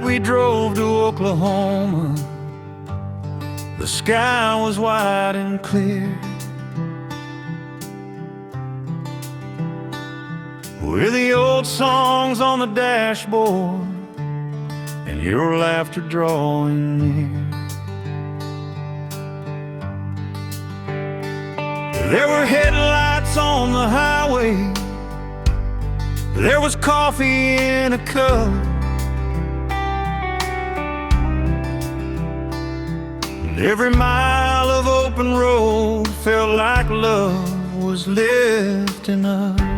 night we drove to Oklahoma, the sky was wide and clear, with the old songs on the dashboard and your laughter drawing near. There were headlights on the highway, there was coffee in a cup, and every mile of open road felt like love was lifting us.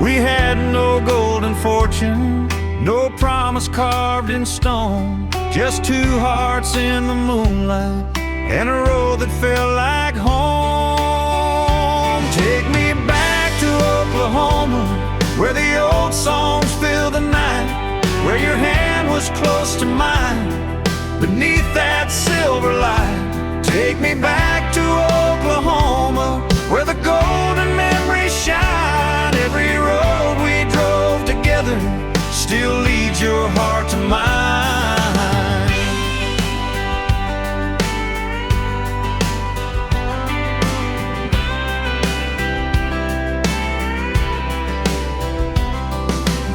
We had no golden fortune, no promise carved in stone, just two hearts in the moonlight and a road that felt like home. Take me back to Oklahoma, where the old songs fill the night, where your hand was close to mine beneath that silver light. Take me back to Oklahoma, where the golden memories shine. Every road we drove together still leads your heart to mine.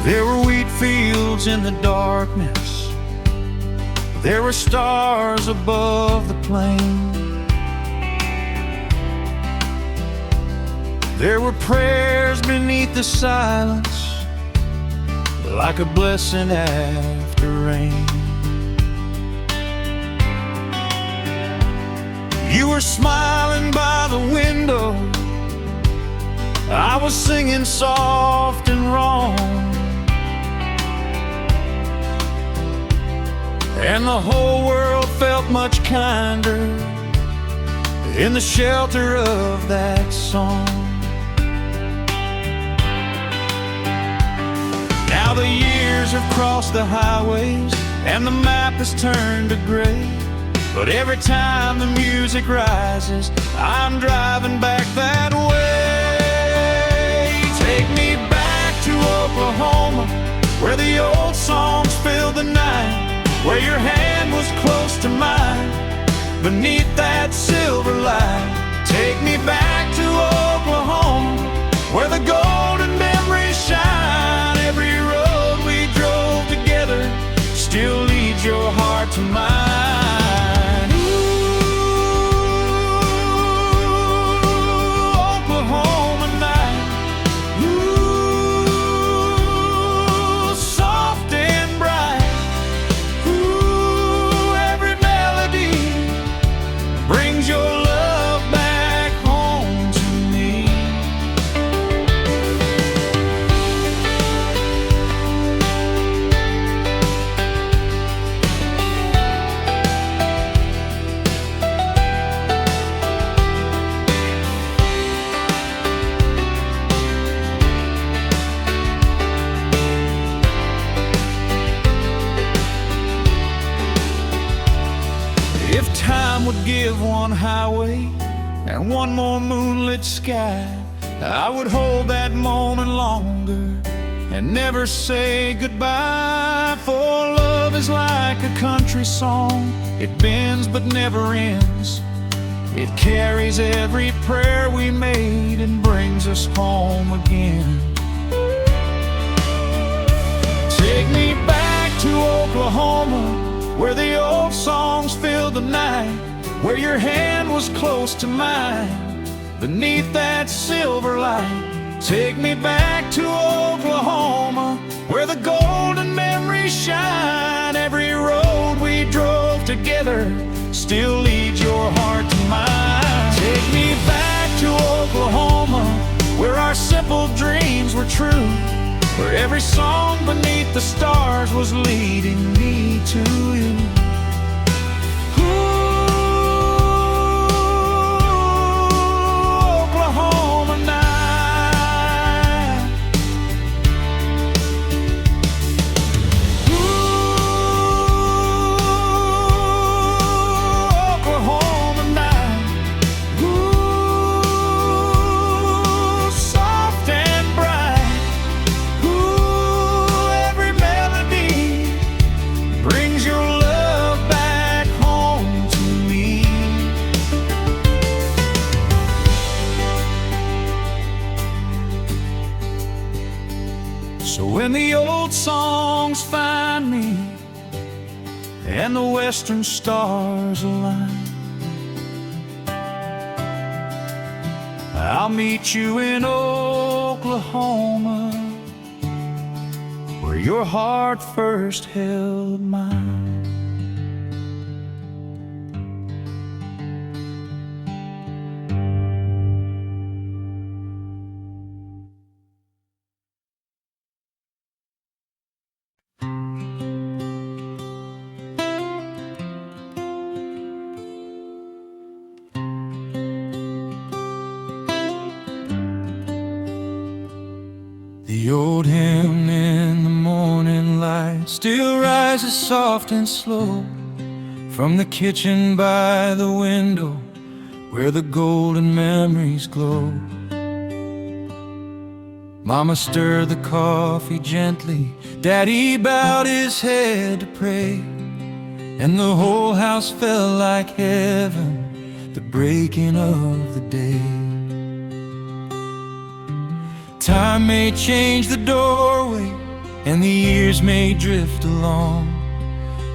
There were wheat fields in the darkness, there were stars above the plain, there were prayers beneath the silence, like a blessing after rain. You were smiling by the window, I was singing soft and wrong, and the whole world felt much kinder in the shelter of that song. Now the years have crossed the highways and the map has turned to gray, but every time the music rises, I'm driving back that way. Take me back to Oklahoma, where the old songs fill the night, where your hand was close to mine beneath that silver light. Take me back to Oklahoma, where the golden memories shine. Every road we drove together still leads your heart to mine. Ooh, Oklahoma night. Ooh, soft and bright. Brings your love back home to me. If time would give one highway and one more moonlit sky, I would hold that moment longer and never say goodbye. For love is like a country song, it bends but never ends. It carries every prayer we made and brings us home again. Take me back to Oklahoma, where the old songs fill the night, where your hand was close to mine beneath that silver light. Take me back to Oklahoma, where the golden memories shine. Every road we drove together still leads your heart to mine. Take me back to Oklahoma, where our simple dreams were true, where every song beneath the stars was leading me to you. Oklahoma night. Oklahoma night. Soft and bright. find me and the western stars align, I'll meet you in Oklahoma, where your heart first held mine. The old hymn in the morning light still rises soft and slow from the kitchen by the window where the golden memories glow. Mama stirred the coffee gently, Daddy bowed his head to pray, and the whole house felt like heaven, the breaking of the day. Time may change the doorway, and the years may drift along,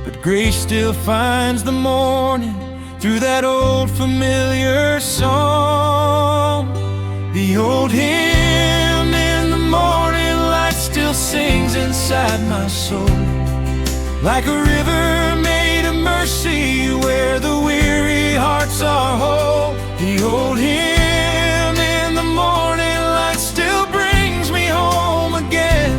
but grace still finds the morning through that old familiar song. The old hymn in the morning light still sings inside my soul, like a river made of mercy where the weary hearts are whole. The old hymn in the morning light still brings me home again.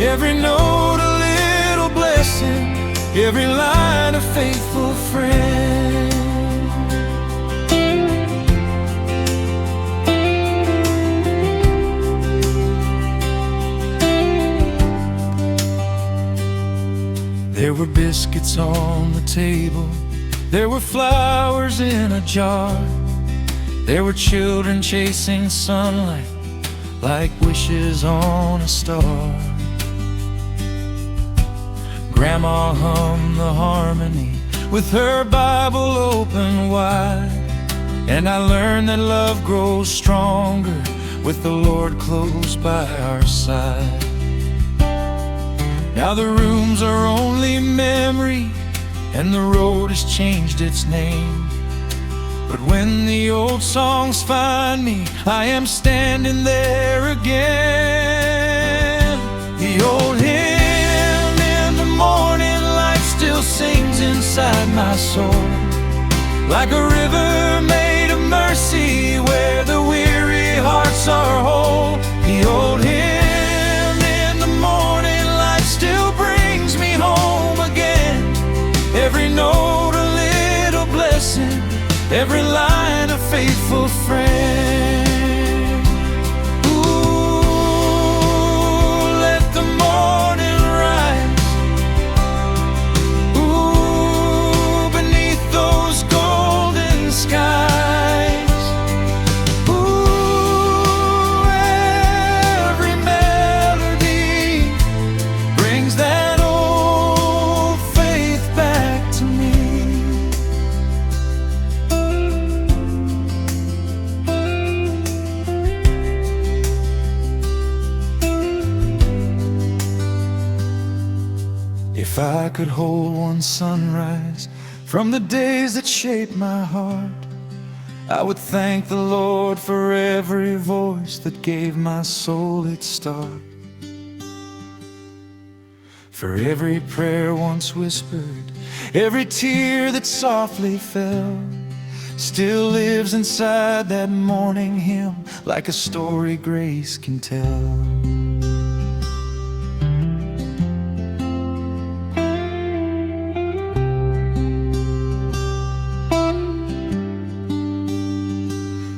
Every note a little blessing, every line a faithful friend. There were biscuits on the table, there were flowers in a jar, there were children chasing sunlight like wishes on a star. Grandma hummed the harmony with her Bible open wide, and I learned that love grows stronger with the Lord close by our side. Now the rooms are only memory, and the road has changed its name, but when the old songs find me, I am standing there again. The old hymn in the morning light still sings inside my soul, like a river made of mercy where the weary hearts are whole. The old hymn in the morning light still brings me home again. Every note a little blessing, every line a faithful friend. Ooh, let the morning rise. Ooh, beneath those golden skies. Ooh, every melody brings that old faith back to me. If I could hold one sunrise from the days that shaped my heart, I would thank the Lord for every voice that gave my soul its start, for every prayer once whispered, every tear that softly fell, still lives inside that morning hymn like a story grace can tell.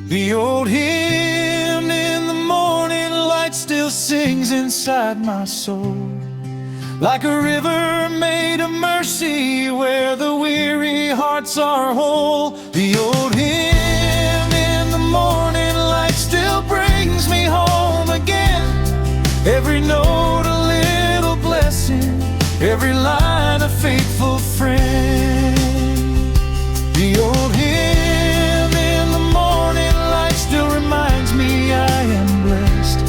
The old hymn in the morning light still sings inside my soul, like a river made of mercy where the weary hearts are whole. The old hymn in the morning light still brings me home again. Every note a little blessing, every line a faithful friend. The old hymn in the morning light still reminds me I am blessed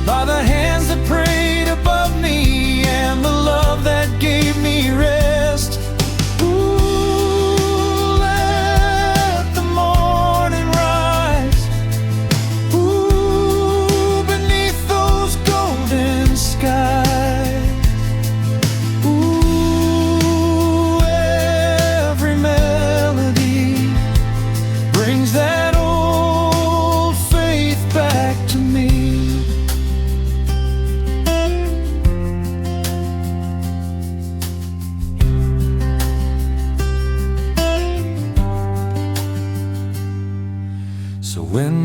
by the hands that prayed above me and the love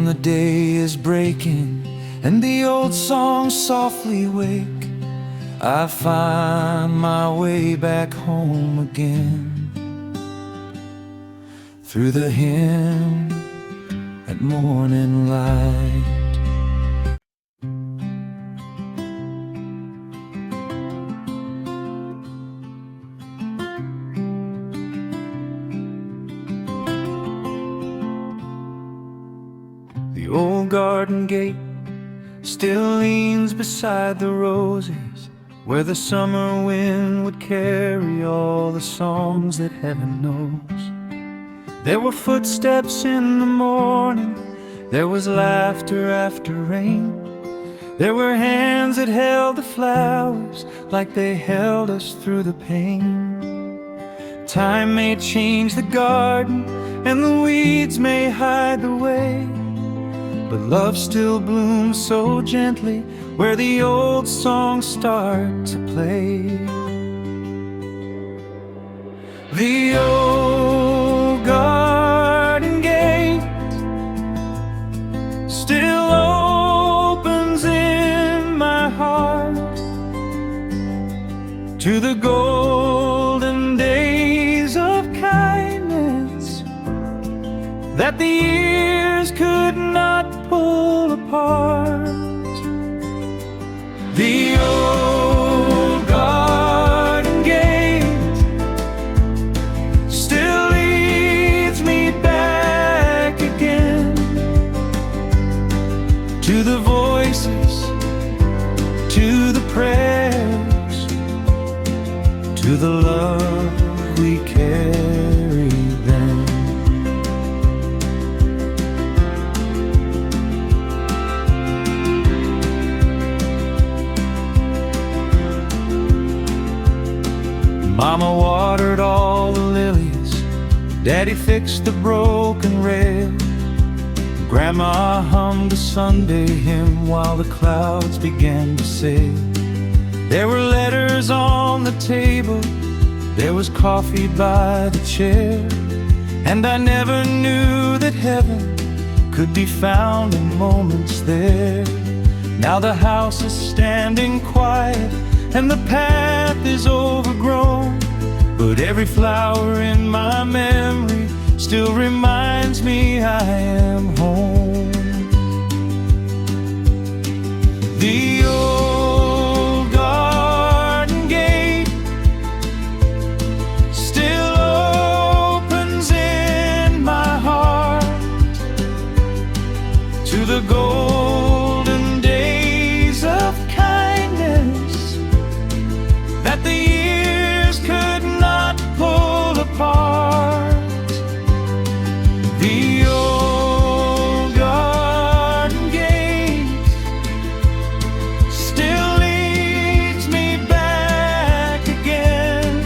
the day is breaking and the old songs softly wake, I find my way back home again, through the hymn at morning light. The old garden gate still leans beside the roses, where the summer wind would carry all the songs that heaven knows. There were footsteps in the morning, there was laughter after rain. There were hands that held the flowers like they held us through the pain. Time may change the garden and the weeds may hide the way, but love still blooms so gently where the old songs start to play. The old garden gate still opens in my heart to the golden days of kindness that the years could not pull apart. The old garden gate still leads me back again to the voices, to the prayers, to the love we carry then. Mama watered all the lilies, Daddy fixed the broken rail, Grandma hummed a Sunday hymn while the clouds began to sail. There were letters on the table, there was coffee by the chair, and I never knew that heaven could be found in moments there. Now the house is standing quiet and the path is overgrown, but every flower in my memory still reminds me I am home. The old garden gate still opens in my heart to the golden days of kindness that the years could not pull apart. The old garden gate still leads me back again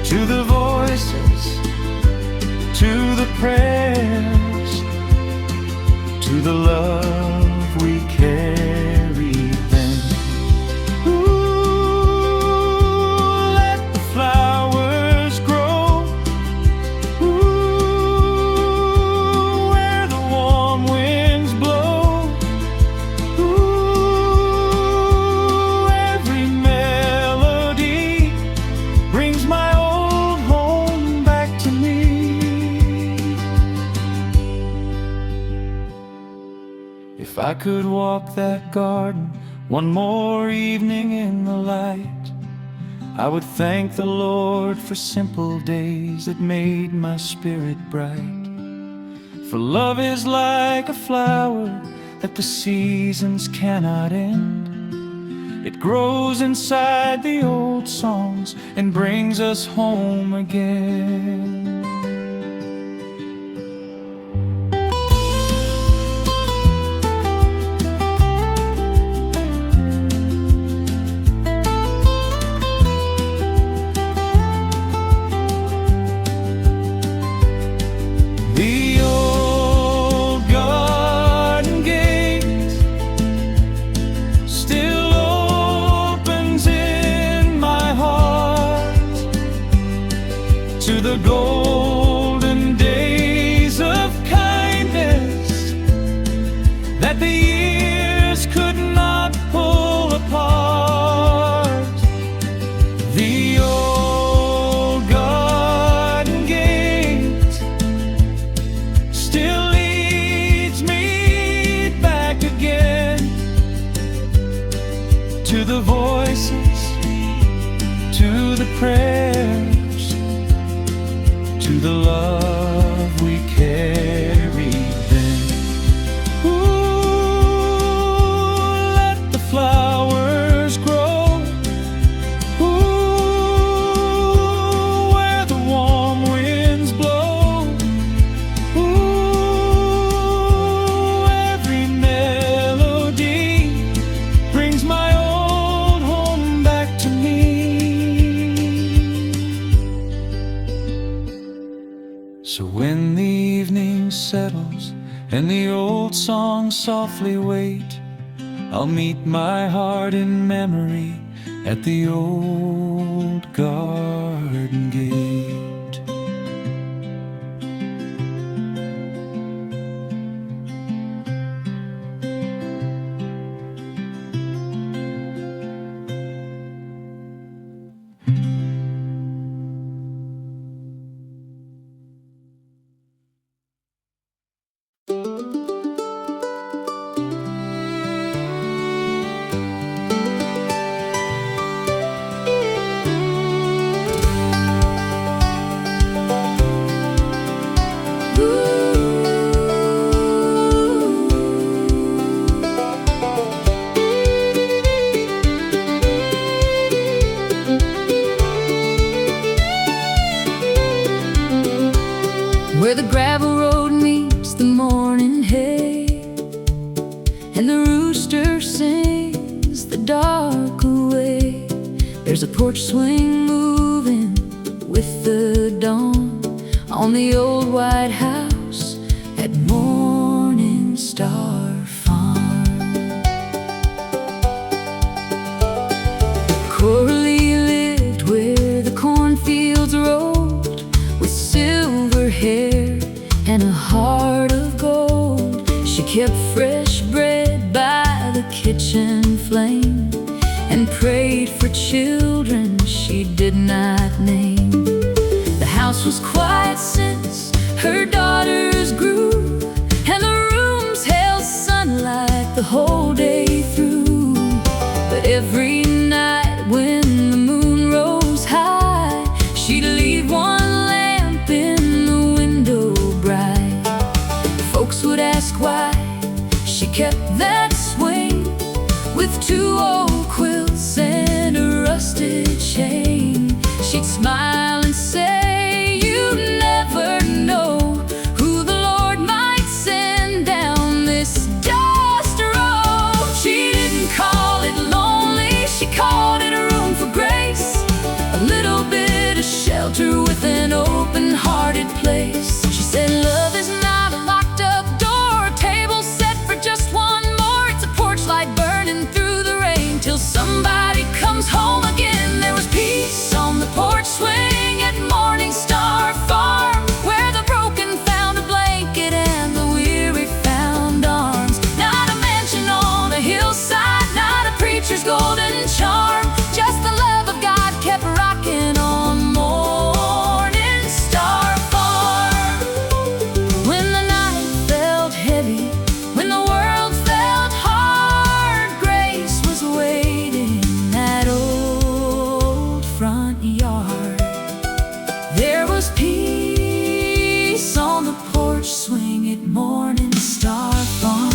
to the voices, to the prayers, to the love we carry then. Ooh, let the flowers grow. Ooh, where the warm winds blow. Ooh, every melody brings my old home back to me. If I could walk that garden one more evening in the light, I would thank the Lord for simple days that made my spirit bright. For love is like a flower that the seasons cannot end. It grows inside the old songs and brings us home again. The old garden gate still opens in my heart to the golden days of kindness prayers to the love we carried then. Ooh, let the flowers grow. Ooh, where the warm winds blow. Ooh, every melody brings my old home back to me. So when the evening settles and the old songs softly wait, I'll meet my heart in memory at the old garden gate. Where the gravel road meets the morning hay, and the rooster sings the dark away. There's a porch swing moving with the dawn on the old white house at Morning Star Farm. Coralie lived where the cornfields rolled, with silver hair and a heart of gold. She kept fresh bread by the kitchen flame and prayed for children she did not name. The house was quiet since her daughters grew, and the rooms held sunlight the whole day through. But every night when the moon rose high, she'd leave one lamp in the window bright. Folks would ask why she kept that swing with two old quilts and a rusted chain. She'd smile and say, "You never know who the Lord might send down this dust road." She didn't call it lonely, she called it a room for grace, a little bit of shelter with an open-hearted place. She said, "Love is not a locked-up door, table set for just one more. It's a porch light burning through the rain till somebody comes home again." There was peace on the porch swing at Morning Star Farm, where the broken found a blanket and the weary found arms. Not a mansion on a hillside, not a preacher's golden charm, just the love of God kept rocking on Morning Star Farm. When the night felt heavy, when the world felt hard, grace was waiting in that old front yard. There was peace on the porch swing at Morning Star Farm.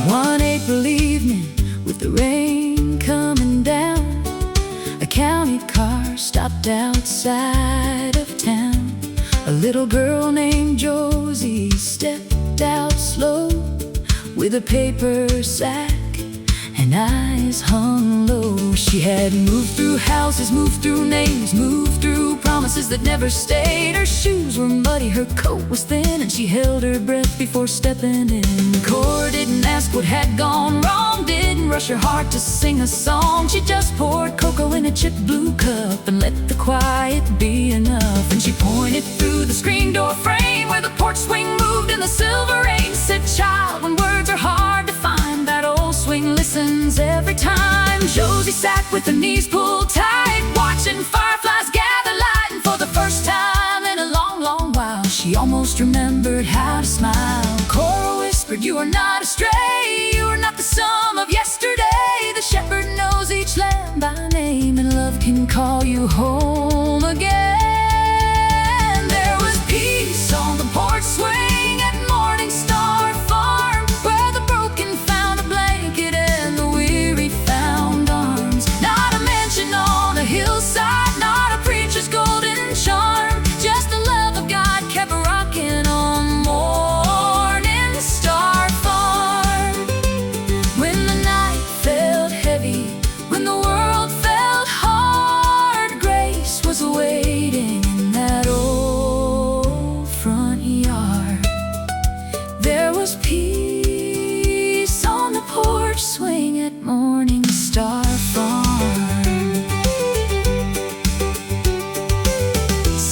One April evening, with the rain coming down, a county car stopped outside of town. A little girl named Josie stepped out slow, with a paper sack and eyes hung low. She had moved through houses, moved through names, moved through promises that never stayed. Her shoes were muddy, her coat was thin, and she held her breath before stepping in. Cora didn't ask what had gone wrong, didn't rush her heart to sing a song. She just poured cocoa in a chipped blue cup and let the quiet be enough. And she pointed through the screen door frame where the porch swing moved in the silver rain. Said, "Child, when words are hard to find, that old swing listens every time." Josie Josie sat with her knees pulled tight, watching fireflies gather light. And for the first time in a long, long while, she almost remembered how to smile. Cora whispered, "You are not astray, you are not the sum of yesterday. The shepherd knows each lamb by name, and love can call you home again." There was peace on the porch swing at Morning Star Farm, where the broken found a blanket and the weary found arms. Not a mansion on a hillside, not a preacher's golden charm, just the love of God kept rocking on Morning Star Farm. When the night felt heavy, when the world felt hard, grace was waiting in that old front yard. There was peace on the porch swing at Morning Star Farm.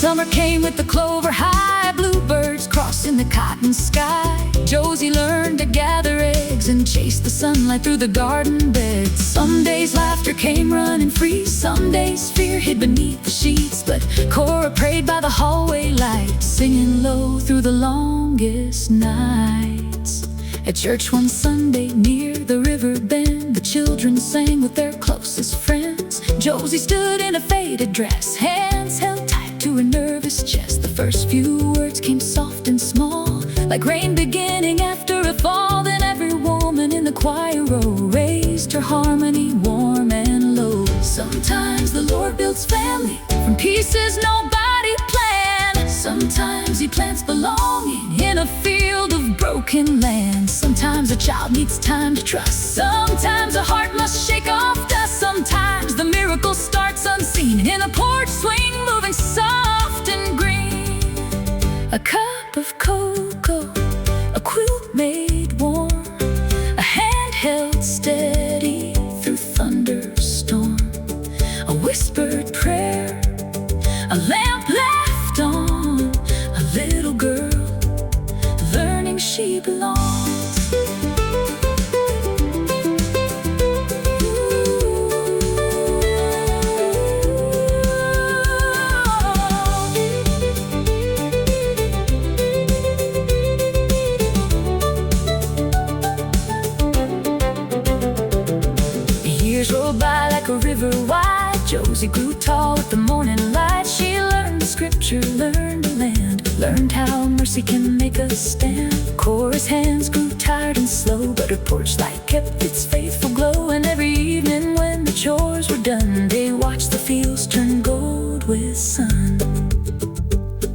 Summer came with the clover high, bluebirds crossing the cotton sky. Josie learned to gather eggs and chase the sunlight through the garden beds. Some days laughter came running free, some days fear hid beneath the sheets. But Cora prayed by the hallway light, singing low through the longest nights. At church one Sunday near the river bend, the children sang with their closest friends. Josie stood in a faded dress, hands held tight to her nervous chest. The first few words came soft and small, like rain beginning after a fall. Then every woman in the choir row raised her harmony warm and low. Sometimes the Lord builds family from pieces nobody planned. Sometimes he plants belonging in a field of broken land. Sometimes a child needs time to trust, sometimes a heart must shake off dust. Sometimes the miracle starts unseen in a porch swing, moving soft and green. A cup of cocoa, a quilt made warm, a hand held steady through thunderstorm, a whispered prayer, a lamp left on, a little girl learning she belongs. Years rolled by like a river wide. Josie grew tall with the morning light. She learned the scripture, learned the land, learned how mercy can make us stand. Cora's hands grew tired and slow, but her porch light kept its faithful glow. And every evening when the chores were done, they watched the fields turn gold with sun.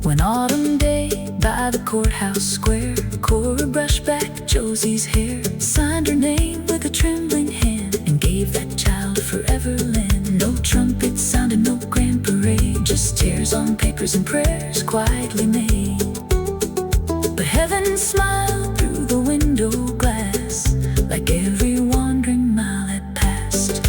One autumn day by the courthouse square, Cora brushed back Josie's hair, signed her name with a trembling hand, and gave that child a forever land. No trumpet sounded, no grand parade, just tears on papers and prayers quietly made. But heaven smiled through the window glass, like every wandering mile had passed.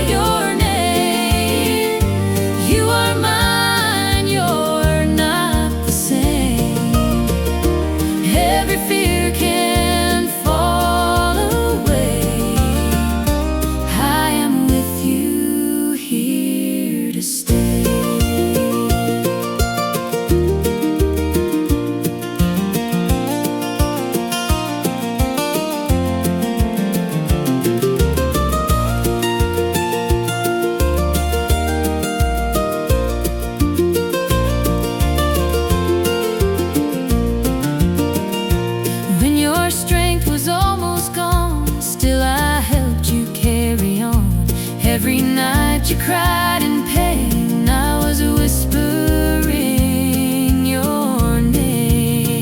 Your name. Every night you cried in pain, I was whispering your name.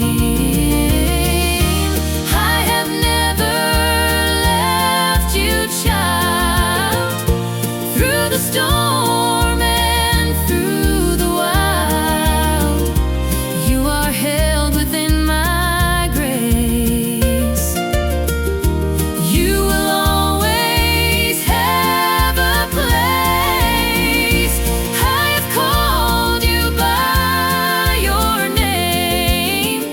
I have never left you, child, through the storm and through the wild. You are held within my grace. You will always have a place. I have called you by your name.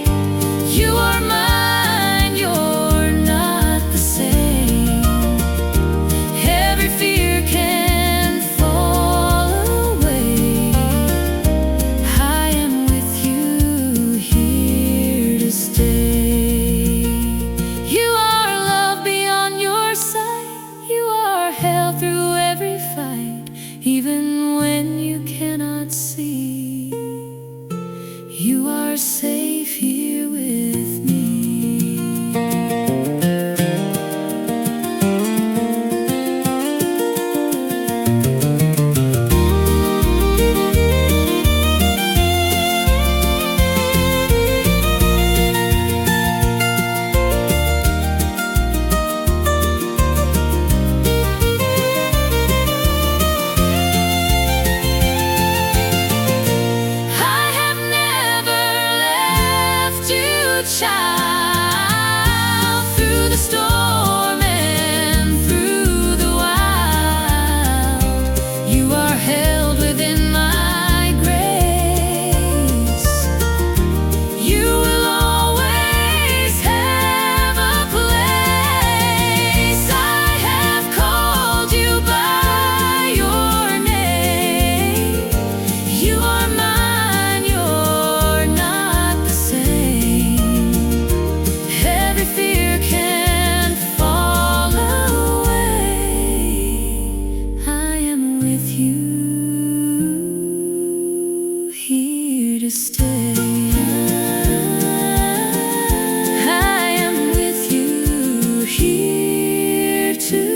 You are mine, you're not the same. Every fear can fall away. I am with you, here to stay. You are love beyond your sight. You are held through every fight, even when you cannot see. You are safe here with me. I have never left you, child, through the storm and through the wild. You are held within my grace. You will always have a place. I have called you by your name. You are mine, you're not the same. Every fear can fall away. I am with you, here to stay. I am with you, here to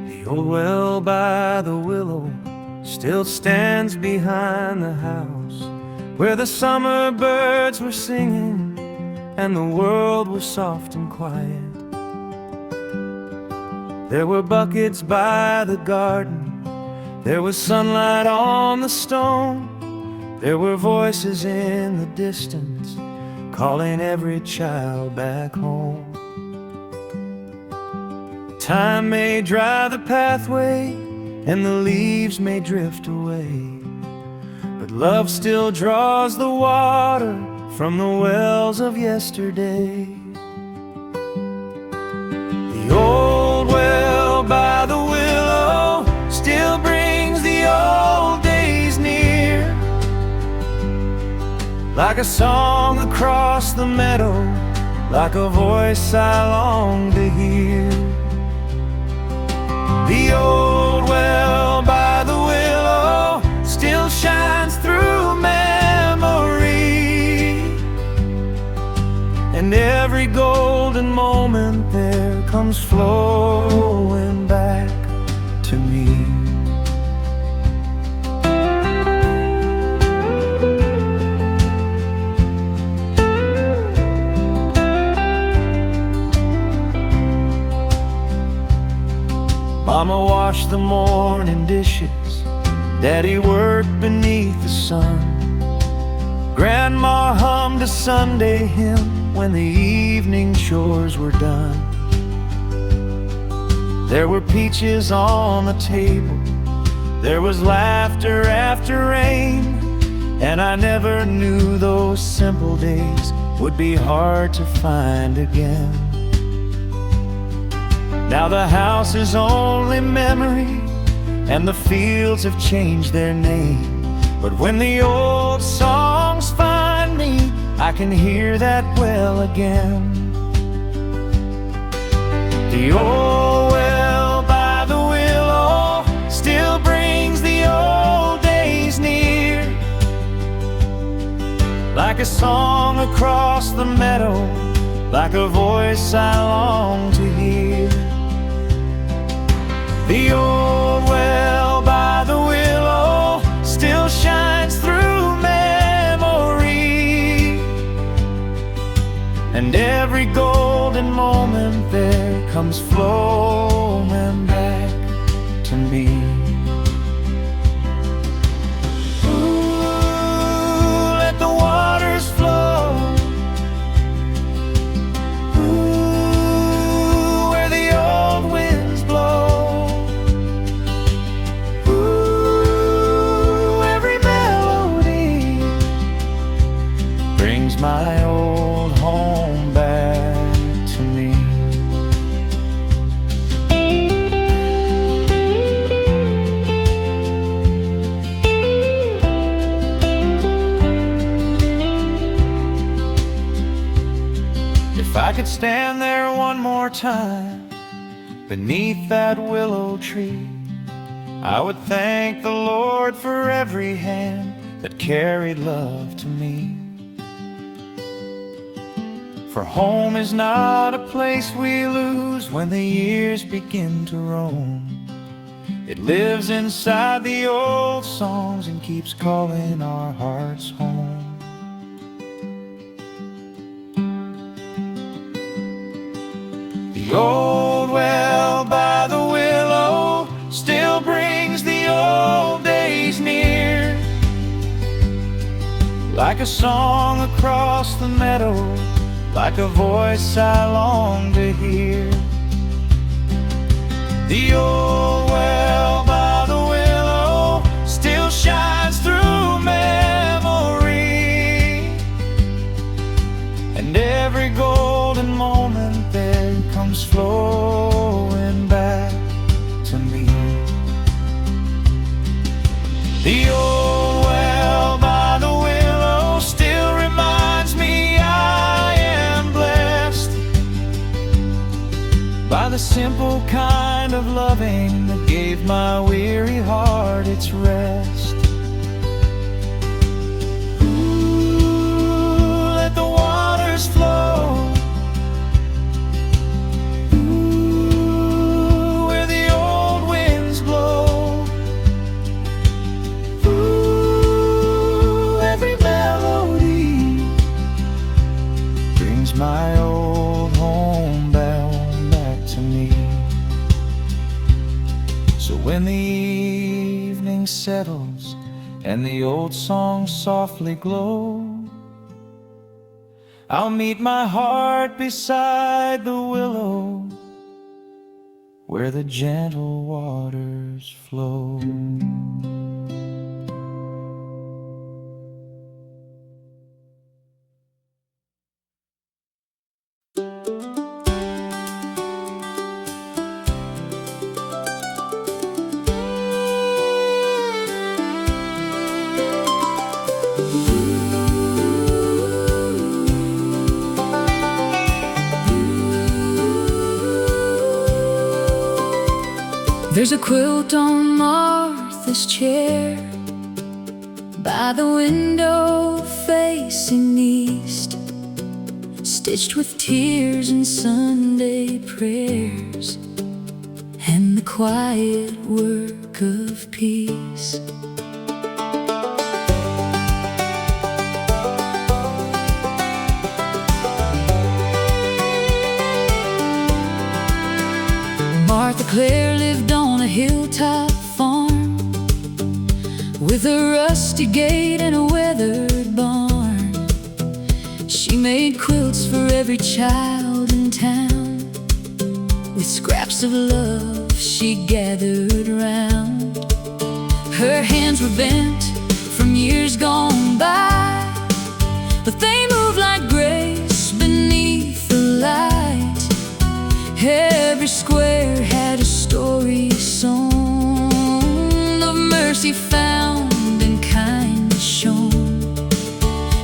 The old well by the willow still stands behind the house, where the summer birds were singing and the world was soft and quiet. There were buckets by the garden, there was sunlight on the stone. There were voices in the distance calling every child back home. Time may dry the pathway and the leaves may drift away, but love still draws the water from the wells of yesterday. The old well by the willow still brings the old days near, like a song across the meadow, like a voice I long to hear. The old well by the willow still shines through memory, and every golden moment there comes flowing back to me. Mama washed the morning dishes, Daddy worked beneath the sun. Grandma hummed a Sunday hymn when the evening chores were done. There were peaches on the table, there was laughter after rain, and I never knew those simple days would be hard to find again. Now the house is only memory, and the fields have changed their name. But when the old songs find me, I can hear that well again. The old well by the willow still brings the old days near, like a song across the meadow, like a voice I long to hear. The old well by the willow still shines through memory, and every golden moment there comes flowing back to me. Ooh, let the waters flow. Ooh, where the old winds blow. Ooh, every melody brings my old home back to me. If I could stand there one more time beneath that willow tree, I would thank the Lord for every hand that carried love to me. For home is not a place we lose when the years begin to roam. It lives inside the old songs and keeps calling our hearts home. The old well by the willow still brings the old days near, like a song across the meadow, like a voice I long to hear. The old well by the willow still shines through memory, and every golden moment there comes flowing back to me. The old well by the willow still reminds me I am blessed by the simple kind of loving that gave my weary heart its rest. Ooh, let the waters flow. Ooh, where the old winds blow. Ooh, every melody brings my old home back to me. So when the evening settles and the old songs softly glow, I'll meet my heart beside the willow where the gentle waters flow. There's a quilt on Martha's chair by the window facing east, stitched with tears and Sunday prayers and the quiet work of peace. Martha Clare lived on a hilltop farm with a rusty gate and a weathered barn. She made quilts for every child in town with scraps of love she gathered round. Her hands were bent from years gone by, but they moved like grace beneath the light. Every square had a story song, mercy found and kindness shown.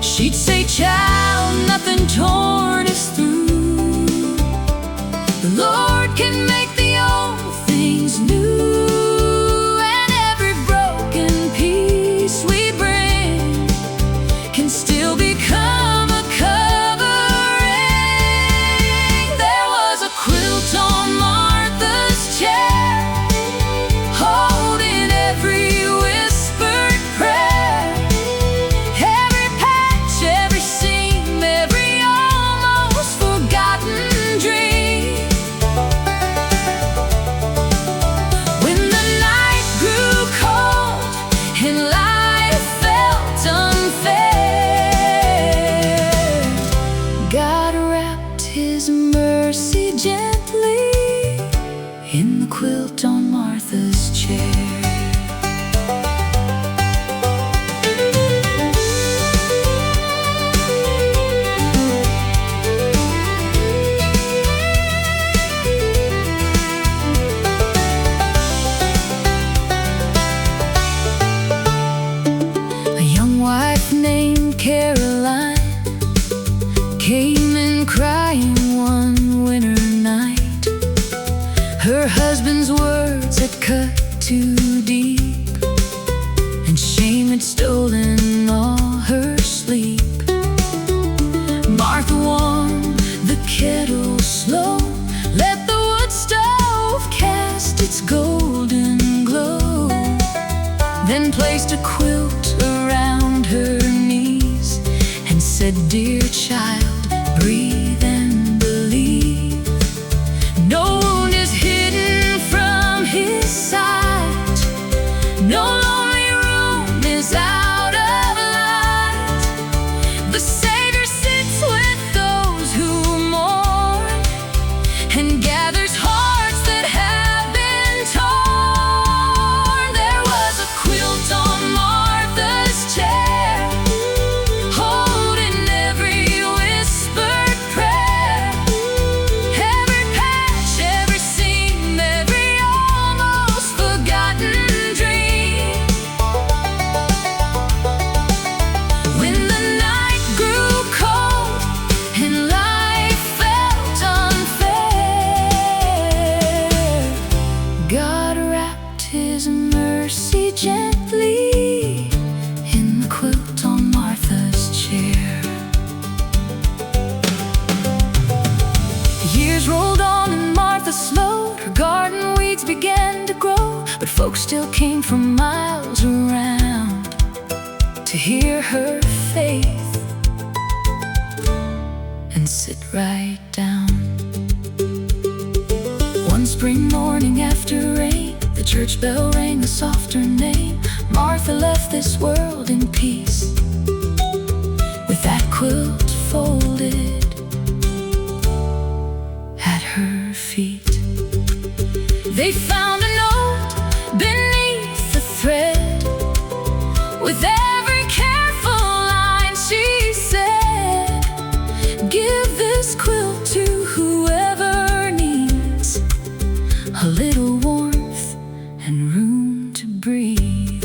She'd say, child, nothing torn us through. The Lord can make the old things new, and every broken piece we bring can still become a covering. There was a quilt on Martha's chair, holding every whispered prayer, every patch, every seam, every almost forgotten dream. When the night grew cold and life felt unfair, God wrapped His mercy gently in the quilt on Martha's chair. A young wife named Caroline came in crying one winter night. Her husband's words had cut too deep, and shame had stolen all her sleep. Martha warmed the kettle slow, let the wood stove cast its golden glow, then placed a quilt around her knees and said, dear child, breathe and believe. No wound is hidden from His sight, no lonely room is out of light. The Savior sits with those who mourn and gathers hearts that have been torn. There was a quilt on Martha's chair, holding every whispered prayer, every patch, every seam, every almost forgotten dream. When the night grew cold and life felt unfair, God wrapped His mercy gently in the quilt on Martha's chair. Years rolled on and Martha slowed. Her garden weeds began to grow, but folks still came from miles around to hear her faith and sit right down. One spring morning after rain, the church bell rang a softer name. Martha left this world in peace, with that quilt folded at her feet. They found a note beneath the thread. With every careful line she said, give this quilt to whoever needs a little warmth and room to breathe.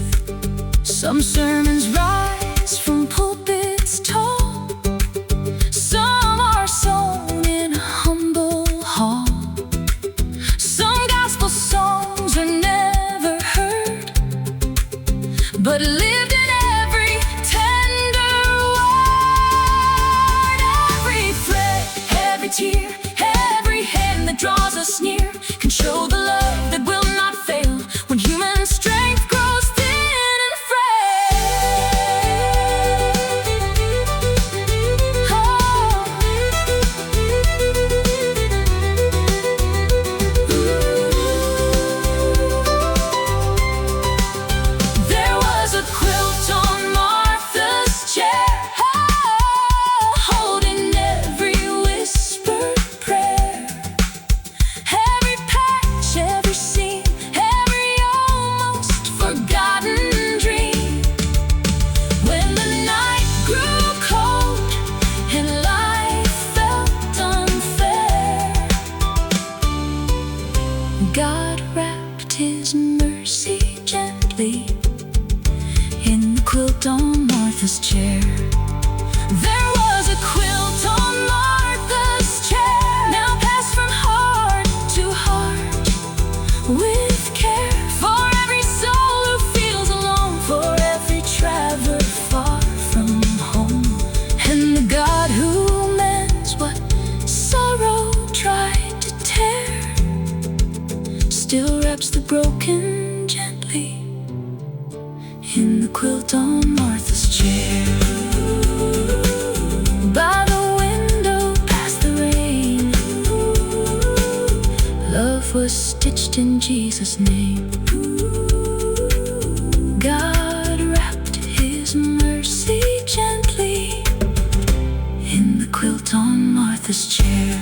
Some sermons rise from pulpits tall, some are sown in a humble hall. Some gospel songs are never heard, but lived in every tender word. Every thread, every tear, every hand that draws us near can show the love that will not fail when human strength grows thin and frail. There was a quilt Martha's chair. There was a quilt on Martha's chair, now passed from heart to heart with care, for every soul who feels alone, for every traveler far from home. And the God who mends what sorrow tried to tear still wraps the broken gently in the quilt on Martha's chair. By the window, past the rain, love was stitched in Jesus' name. God wrapped His mercy gently in the quilt on Martha's chair.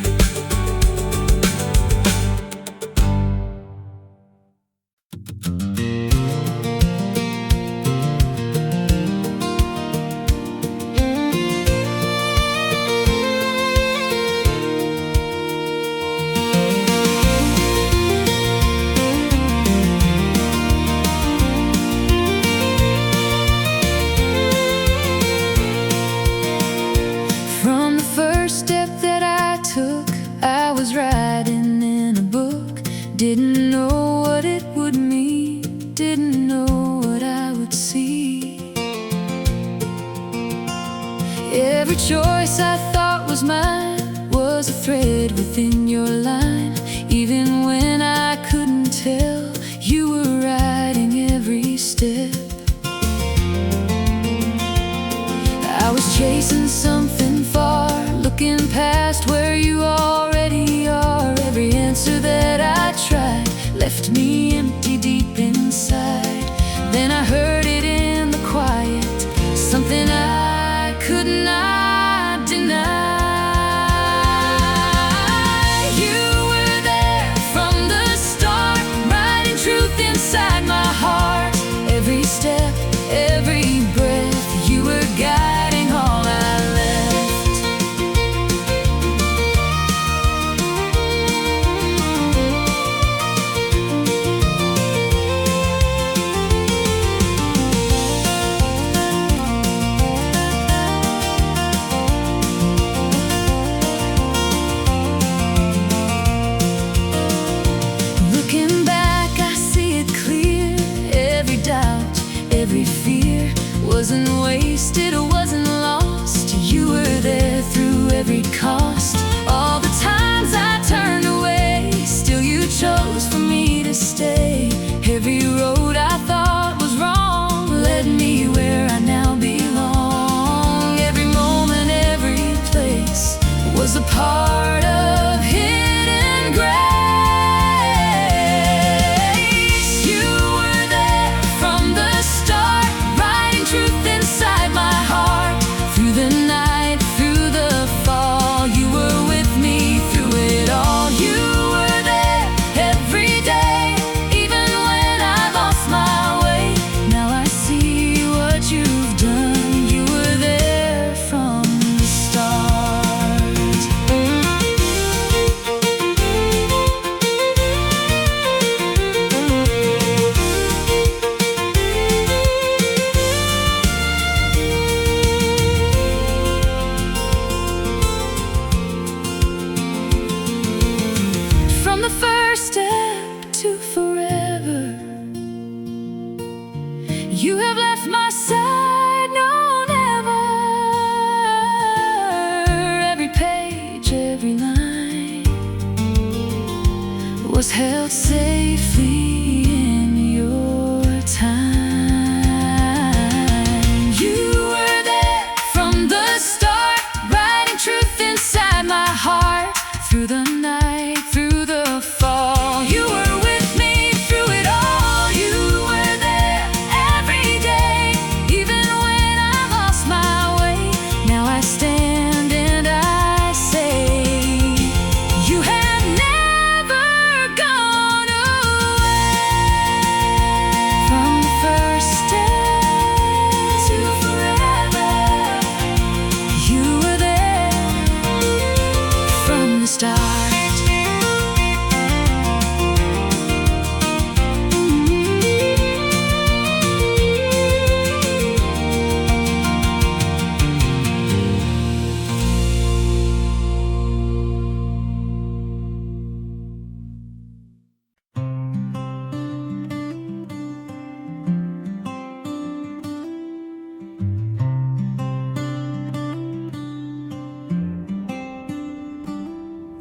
I was writing in a book, didn't know what it would mean, didn't know what I would see. Every choice I thought was mine was a thread within your line. Even when I couldn't tell, you were writing every step. I was chasing something far, looking past where you already are. Every answer that I tried left me empty deep inside. Then I heard it in the quiet, something I could not deny. You were there from the start, writing truth inside my heart. Every step, every breath, you were guiding all I left. Looking back, I see it clear. Every doubt, every fear wasn't wasted, wasn't lost. You were there through every cost. All the times I turned away, still you chose for me to stay. Every road I thought was wrong led me where I now belong. Every moment, every place was a part of hidden grace. You were there from the start, writing truth inside my heart. Through the night, through the fall, you were with me through it all. You were there every day, even when I lost my way. Now I see what you've done. You were there from the start. From the first step to forever, you have left my side, no, never. Every page, every line was held safely in your time. You were there from the start, writing truth inside my heart. Through the night, through the fall, you were with me through it all. You were there every day, even when I lost my way. Now I stand and I say, you have never gone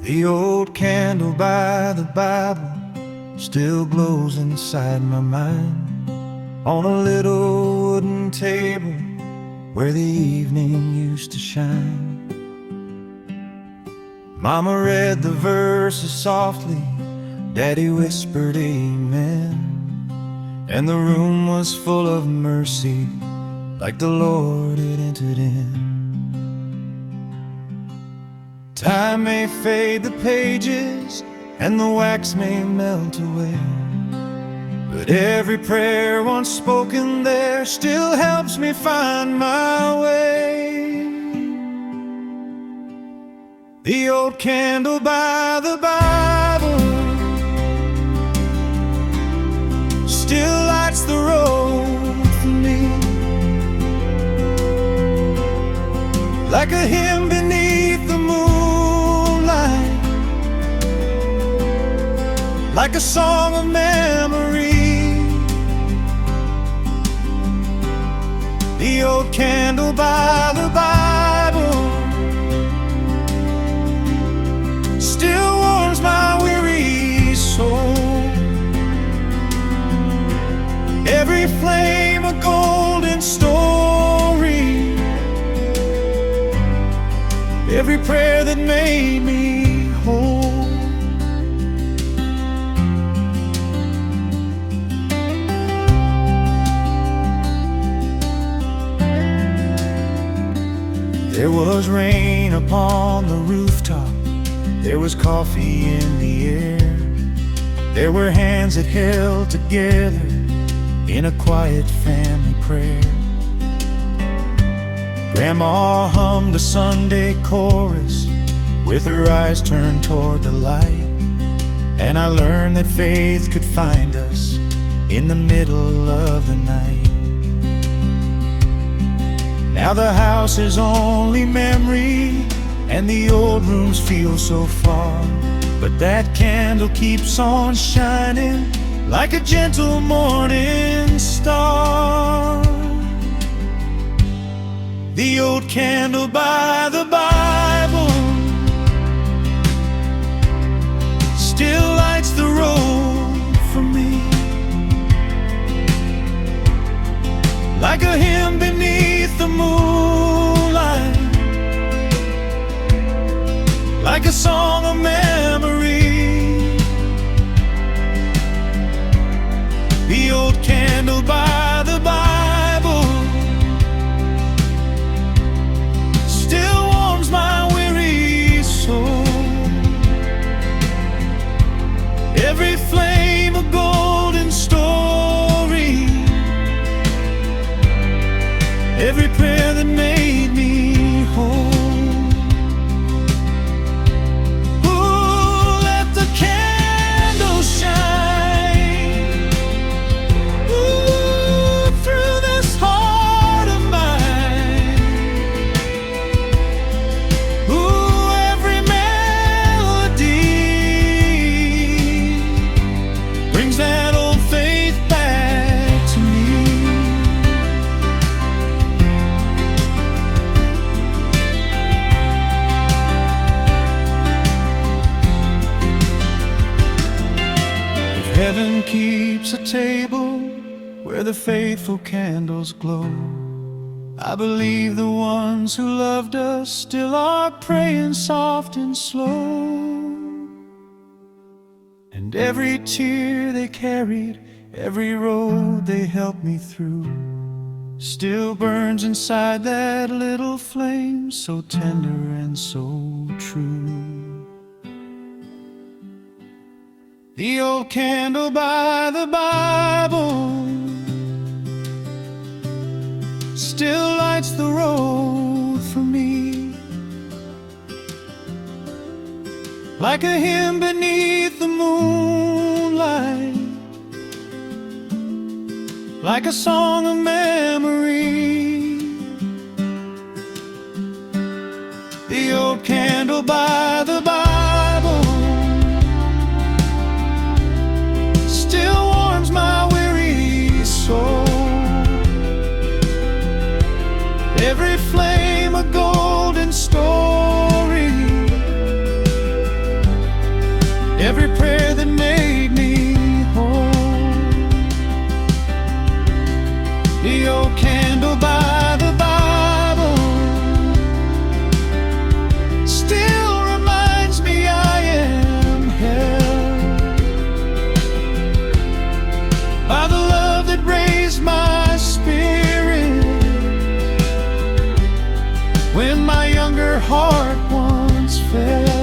The old candle by the Bible still glows inside my mind, on a little wooden table where the evening used to shine. Mama read the verses softly, Daddy whispered amen, and the room was full of mercy, like the Lord had entered in. Time may fade the pages, and the wax may melt away, but every prayer once spoken there still helps me find my way. The old candle by the Bible still lights the road for me, like a hymn beneath the moonlight, like a song of memory. The old candle by the Bible still warms my weary soul. Every flame a golden story, every prayer that made me whole. There was rain upon the rooftop, there was coffee in the air, there were hands that held together in a quiet family prayer. Grandma hummed a Sunday chorus with her eyes turned toward the light, and I learned that faith could find us in the middle of the night. Now the house is only memory, and the old rooms feel so far, but that candle keeps on shining like a gentle morning star. The old candle by the Bible still lights the road for me, like a hymn beneath the moonlight, like a song of memory. The old candle by the Bible still warms my weary soul. Every flame a golden story, every prayer that made me whole. Ooh, let the candle shine, ooh, through this heart of mine. Ooh, every melody brings that old faith back to me. Heaven keeps a table where the faithful candles glow, I believe the ones who loved us still are praying soft and slow. And every tear they carried, every road they helped me through, still burns inside that little flame, so tender and so true. The old candle by the Bible still lights the road for me, like a hymn beneath the moonlight, like a song of memory. The old candle by the Bible still warms my weary soul. Every flame a golden story, the old candle by the Bible still reminds me I am held by the love that raised my spirit when my younger heart once fell.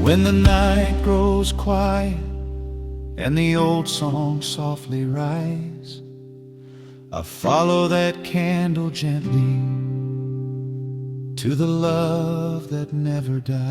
When the night grows quiet and the old songs softly rise, I follow that candle gently to the love that never dies.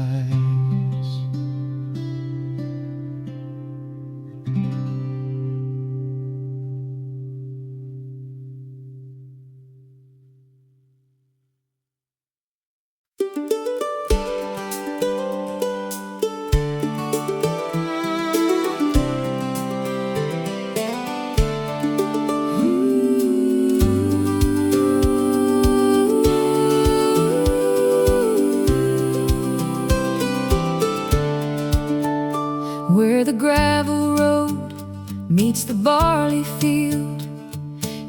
Where the gravel road meets the barley field,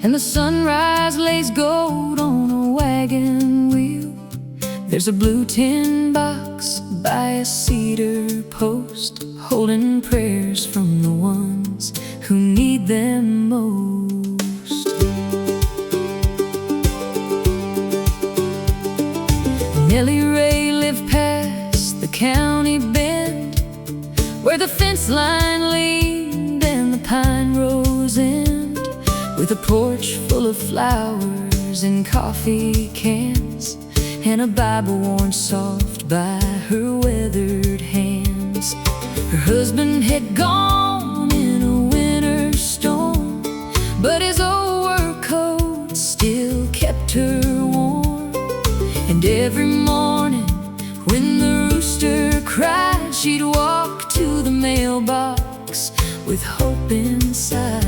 and the sunrise lays gold on a wagon wheel, there's a blue tin box by a cedar post, holding prayers from the ones who need them most. Nellie Ray lived past the county bend, where the fence line leaned and the pine rose end, with a porch full of flowers and coffee cans, and a Bible worn soft by her weathered hands. Her husband had gone in a winter storm, but his old work coat still kept her warm. And every morning when the rooster cried, she'd walk to the mailbox with hope inside.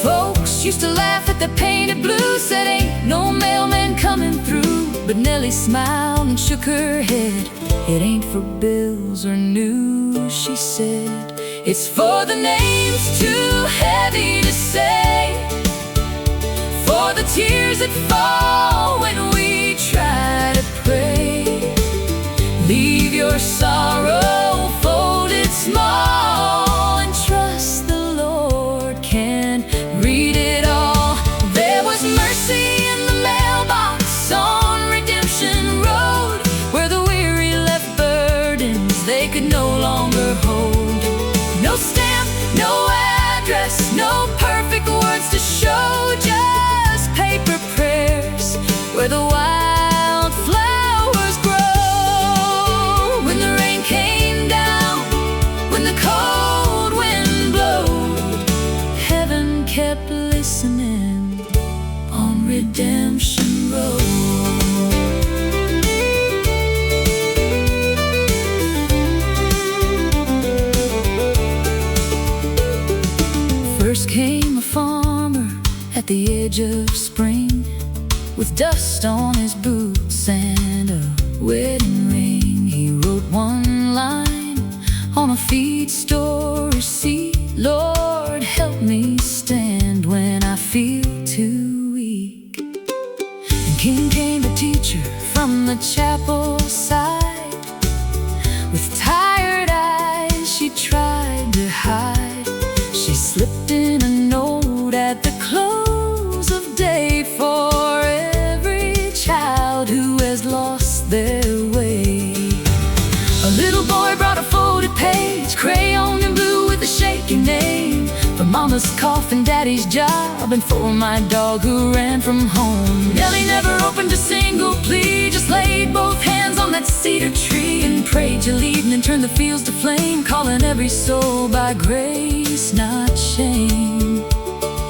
Folks used to laugh at the painted blue, said ain't no mailman coming through. But Nellie smiled and shook her head. It ain't for bills or news, she said. It's for the names too heavy to say, for the tears that fall when we try to pray. Leave your sorrow folded small and trust the Lord can read it all. There was mercy in the mailbox on Redemption Road, where the weary left burdens they could no longer hold. No stamp, no address, no perfect words to show, just paper prayers where the wild flowers grow. When the rain came down, when the cold wind blowed, heaven kept listening on Redemption Road. First came a farmer at the edge of spring, with dust on his boots and a wedding ring. He wrote one line on a feed store receipt: Lord, help me stand when I feel too weak. And King came the teacher from the chapel side, with tired eyes she tried to hide. She slipped in a note at the close of day for every child who has lost their way. A little boy brought a folded page, crayon and blue mama's cough and daddy's job, and for my dog who ran from home. Nellie never opened a single plea, just laid both hands on that cedar tree and prayed till evening turned the fields to flame, calling every soul by grace, not shame.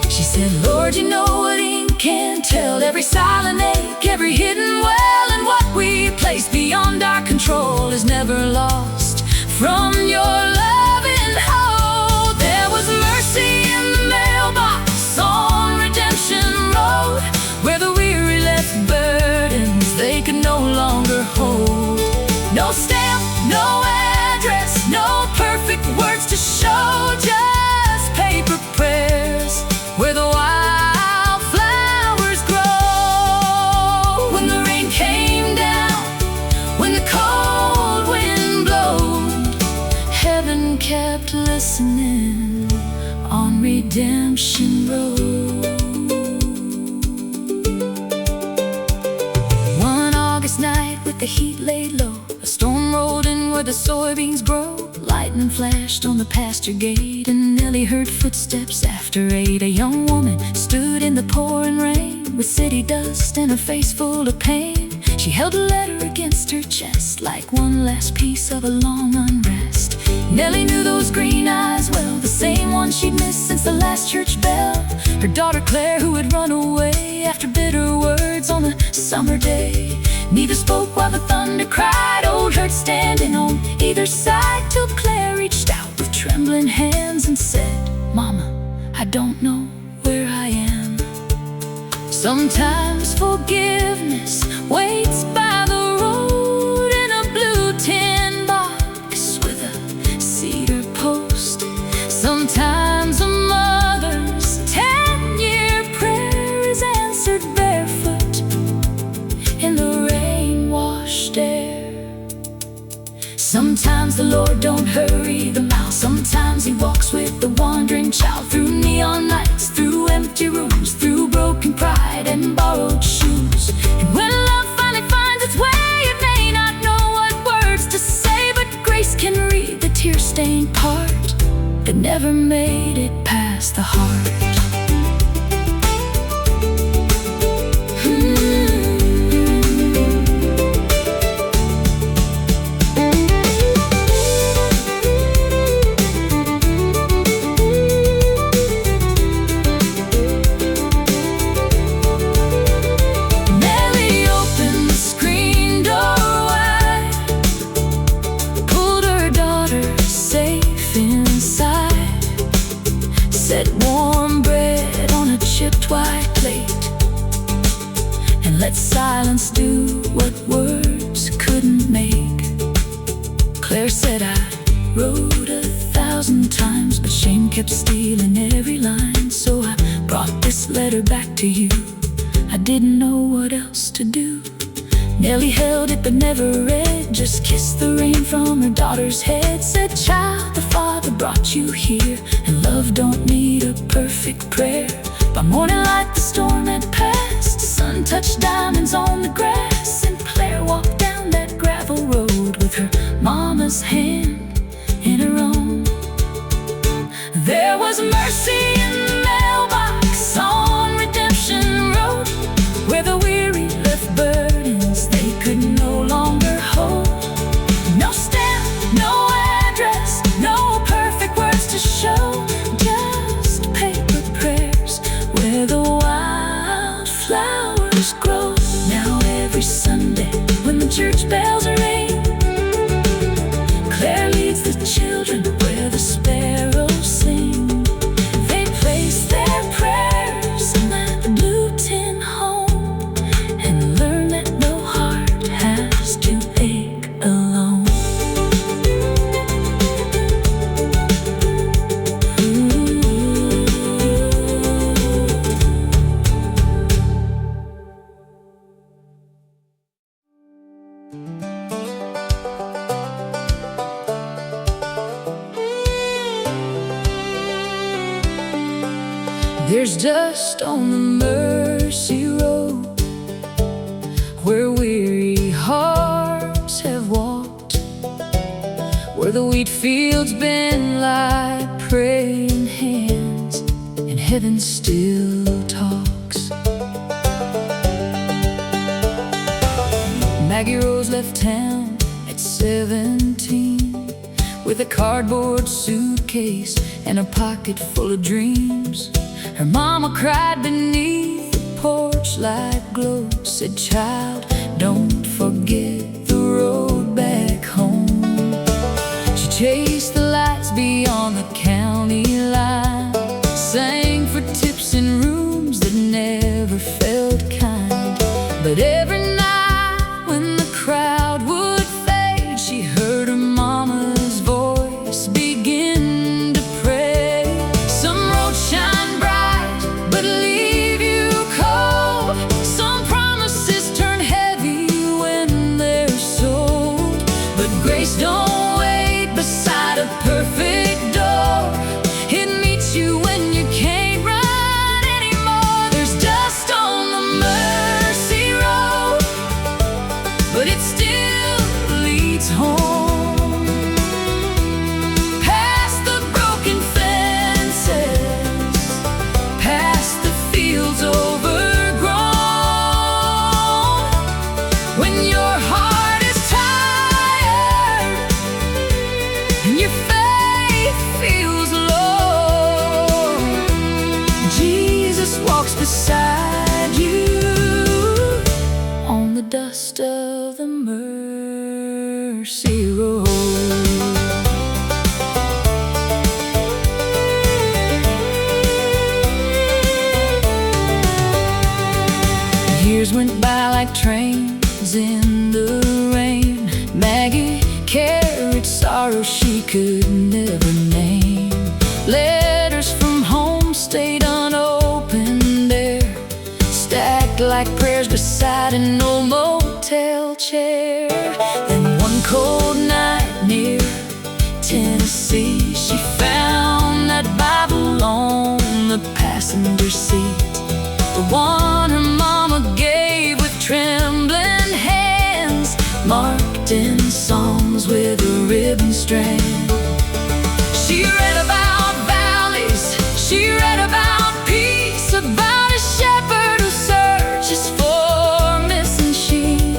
She said, Lord, you know what ink can tell, every silent ache, every hidden well, and what we place beyond our control is never lost from your loving hold. There was mercy in the mailbox on Redemption Road, where the weary left burdens they could no longer hold. No stamp, no address, no perfect words to show, just paper prayers where the wildflowers grow. When the rain came down, when the cold wind blowed, heaven kept listening on Redemption Road. One August night with the heat laid low, a storm rolled in where the soybeans grow. Lightning flashed on the pasture gate, and Nellie heard footsteps after 8. A young woman stood in the pouring rain, with city dust and her face full of pain. She held a letter against her chest, like one last piece of a long unrest. Nellie knew those green eyes well, the same ones she'd missed since the last church bell. Her daughter Claire, who had run away after bitter words on a summer day. Neither spoke while the thunder cried, old hurt standing on either side, till Claire reached out with trembling hands and said, Mama, I don't know where I am. Sometimes forgiveness waits by the road in a blue tin box with a cedar post. Sometimes a mother's 10-year prayer is answered barefoot in the rain-washed air. Sometimes the Lord don't hurry the mile, sometimes He walks with the wandering child, through neon nights, through empty rooms, through broken pride and borrowed shoes. And when love finally finds its way, it may not know what words to say, but grace can read the tear-stained part that never made it past the heart. Set warm bread on a chipped white plate, and let silence do what words couldn't make. Claire said, I wrote 1,000 times, but shame kept stealing every line. So I brought this letter back to you, I didn't know what else to do. Nellie held it but never read, just kissed the rain from her daughter's head. Said, child, the Father brought you here, and love don't need a perfect prayer. By morning light the storm had passed, the sun touched diamonds on the grass, and Claire walked down that gravel road with her mama's hand in her own. There was mercy in the mailbox on Redemption Road, where the weary left burdens they could no longer hold. No stamp, no address, no perfect words to show, just paper prayers where the wildflowers grow. Now every Sunday when the church bells ring, Claire leads the children where the sparrows sing. They place their prayers in that blue tin home, and learn that no heart has to ache alone. There's dust on the mercy road where weary hearts have walked, where the wheat fields bend like praying hands heaven still talks. Maggie Rose left town at 17 with a cardboard suitcase and a pocket full of dreams. Her mama cried beneath the porch light glow, said, "Child, don't forget the road back home." She chased the lights beyond the county line, sang for tips in rooms that never felt kind. But every night when the crowd would fade, she heard her mama's voice begin to pray. Some roads shine bright but leave you cold. Some promises turn heavy when they're sold. But grace don't wait beside a perfect door. It meets you when you can't run anymore. There's dust on the mercy road, but it still leads home. Past the broken fences, past the fields overgrown. When your heart is tired and your faith feels low, Jesus walks beside you on the dust of the mercy road. Years went by like trains in the rain. Maggie carried sorrow she could never name. Letters from home stayed unopened there, stacked like prayers beside an old motel chair. Then one cold night near Tennessee, she found that Bible on the passenger seat, the one her mama gave with trembling hands, marked in Psalms with a ribbon strand. She read about valleys, she read about peace, about a shepherd who searches for missing sheep.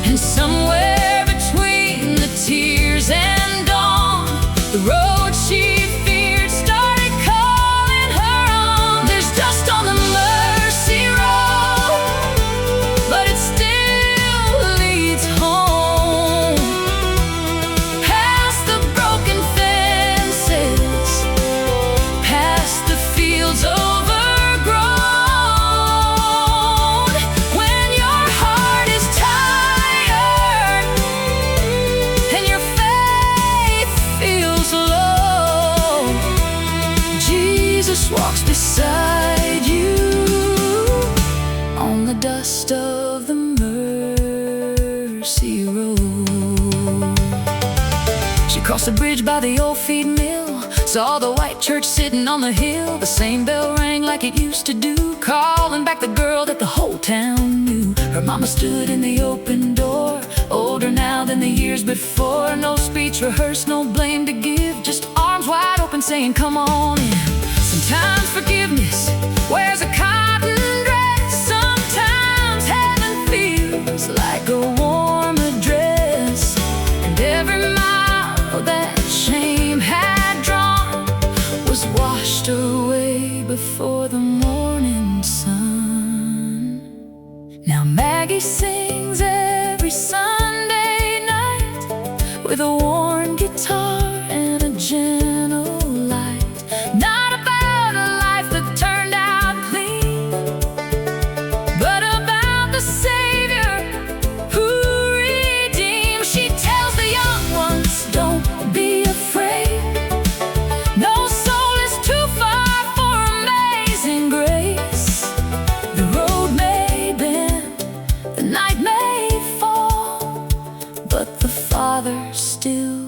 And somewhere between the tears and dawn, the road she feared started calling her on. There's dust on the mercy road, but it still leads home. Past the broken fences, past the fields overgrown. When your heart is tired and your faith feels low, Jesus walks beside you on the dust of the mercy road. She crossed the bridge by the old feed mill, saw the white church sitting on the hill. The same bell rang like it used to do, calling back the girl that the whole town knew. Her mama stood in the open door, older now than the years before. No speech rehearsed, no blame to give, just arms wide open saying, "Come on in." Sometimes forgiveness wears a cotton dress. Sometimes heaven feels like a warm address. And every mile that shame had drawn was washed away before the morning sun. Now Maggie sings every Sunday night with a worn guitar and a gentle light. Not about a life that turned out clean, but about the Savior who redeems. She tells the young ones, "Don't be afraid. No soul is too far for amazing grace. The road may bend, the night may fall, but the Father still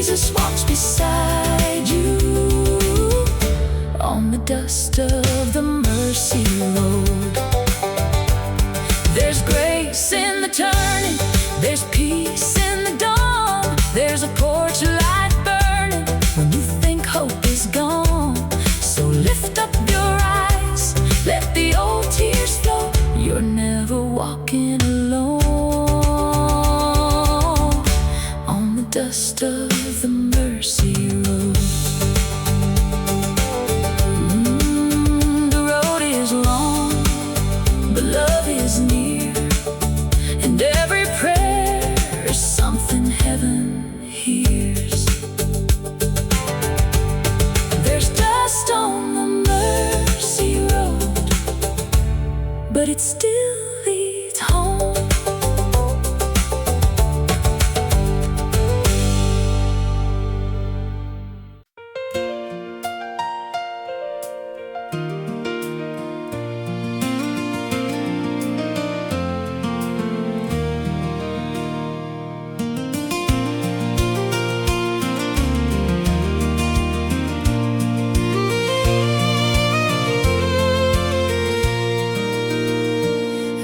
Jesus walks beside you on the dust of the mercy road. There's grace in the turning, there's peace in the dawn. There's a porch light burning when you think hope is gone. So lift up your eyes, let the old tears flow. You're never walking alone on the dust of the mercy road. The road is long, but love is near, and every prayer is something heaven hears. There's dust on the mercy road, but it still leads home.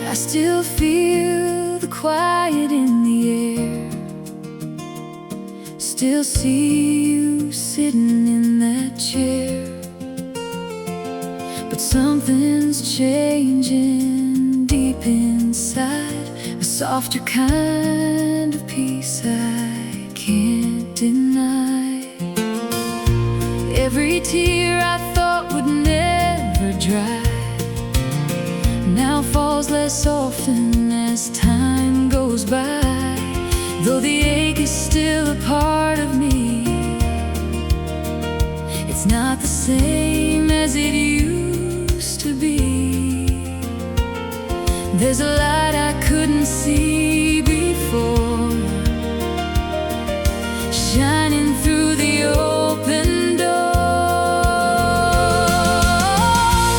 I still feel the quiet in the air, still see you sitting in that chair. But something's changing deep inside, a softer kind of peace I can't deny. Every tear I thought would never dry now falls less often as time goes by. Though the ache is still a part of me, it's not the same as it used to be. There's a light I couldn't see before, shining through the open door.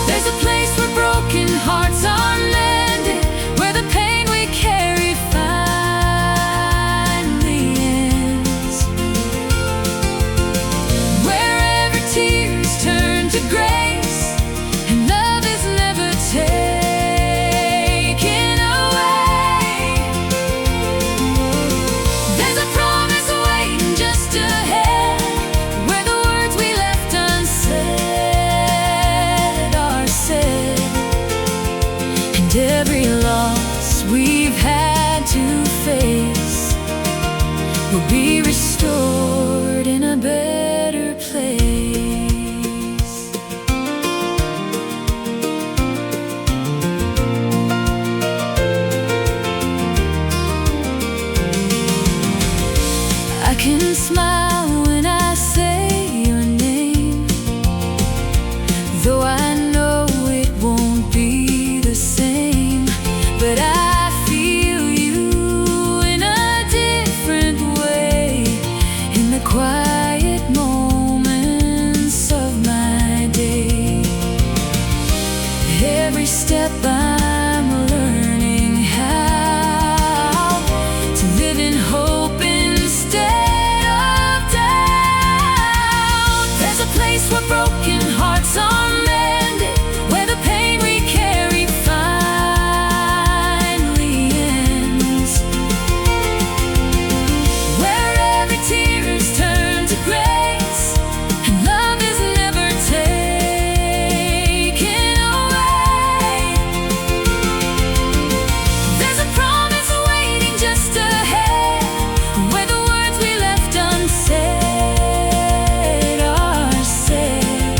There's a place where broken hearts are mended, where the pain we carry finally ends, wherever tears turn to grace and love is never taken away. There's a promise waiting just ahead, where the words we left unsaid are said, and every loss we've had to face will be restored in a better place. I can smile when I say your name, though I know it won't be the same. But I feel you in a different way, in the quiet moments of my day. Every step I'm learning how to live in hope instead of doubt. There's a place where broken hearts are mended, where the pain we carry finally ends, where every tear is turned to grace and love is never taken away. There's a promise waiting just ahead, where the words we left unsaid are said,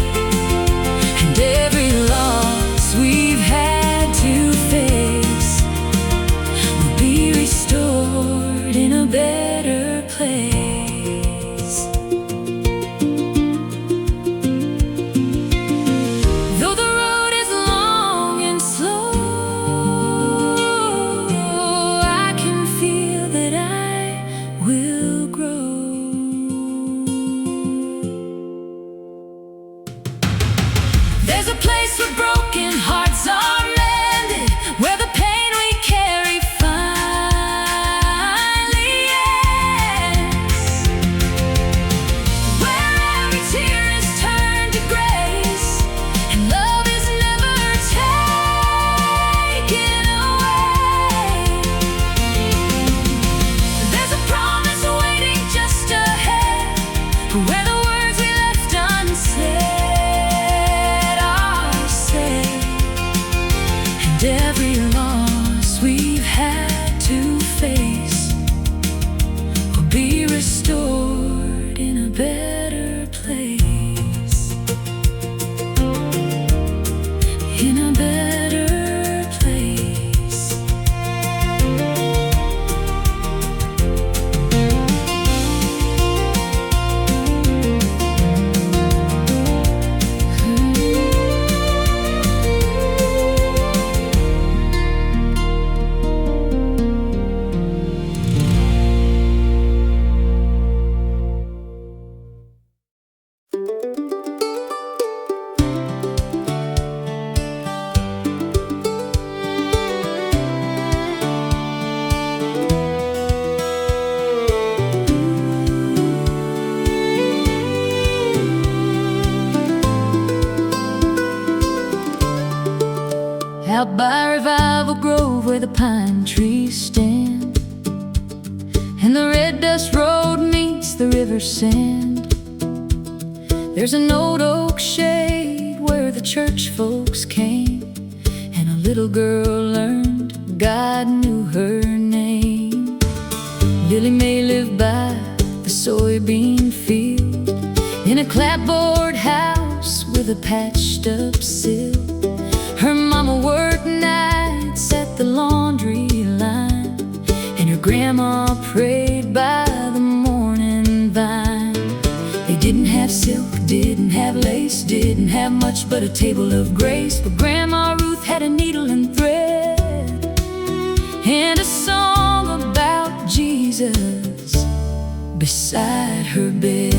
and every loss we've had to face will be restored in a better place. Though the road is long and slow, I can feel that I will grow. There's a place where broken hearts are mended, where the pain we carry finally ends, out by Revival Grove where the pine trees stand, and the red dust road meets the river sand. There's an old oak shade where the church folks came, and a little girl learned God knew her name. Lily May lived by the soybean field in a clapboard house with a patched up sill. Her mama worked nights at the laundry line, and her grandma prayed by the morning vine. They didn't have silk, didn't have lace, didn't have much but a table of grace. But Grandma Ruth had a needle and thread, and a song about Jesus beside her bed.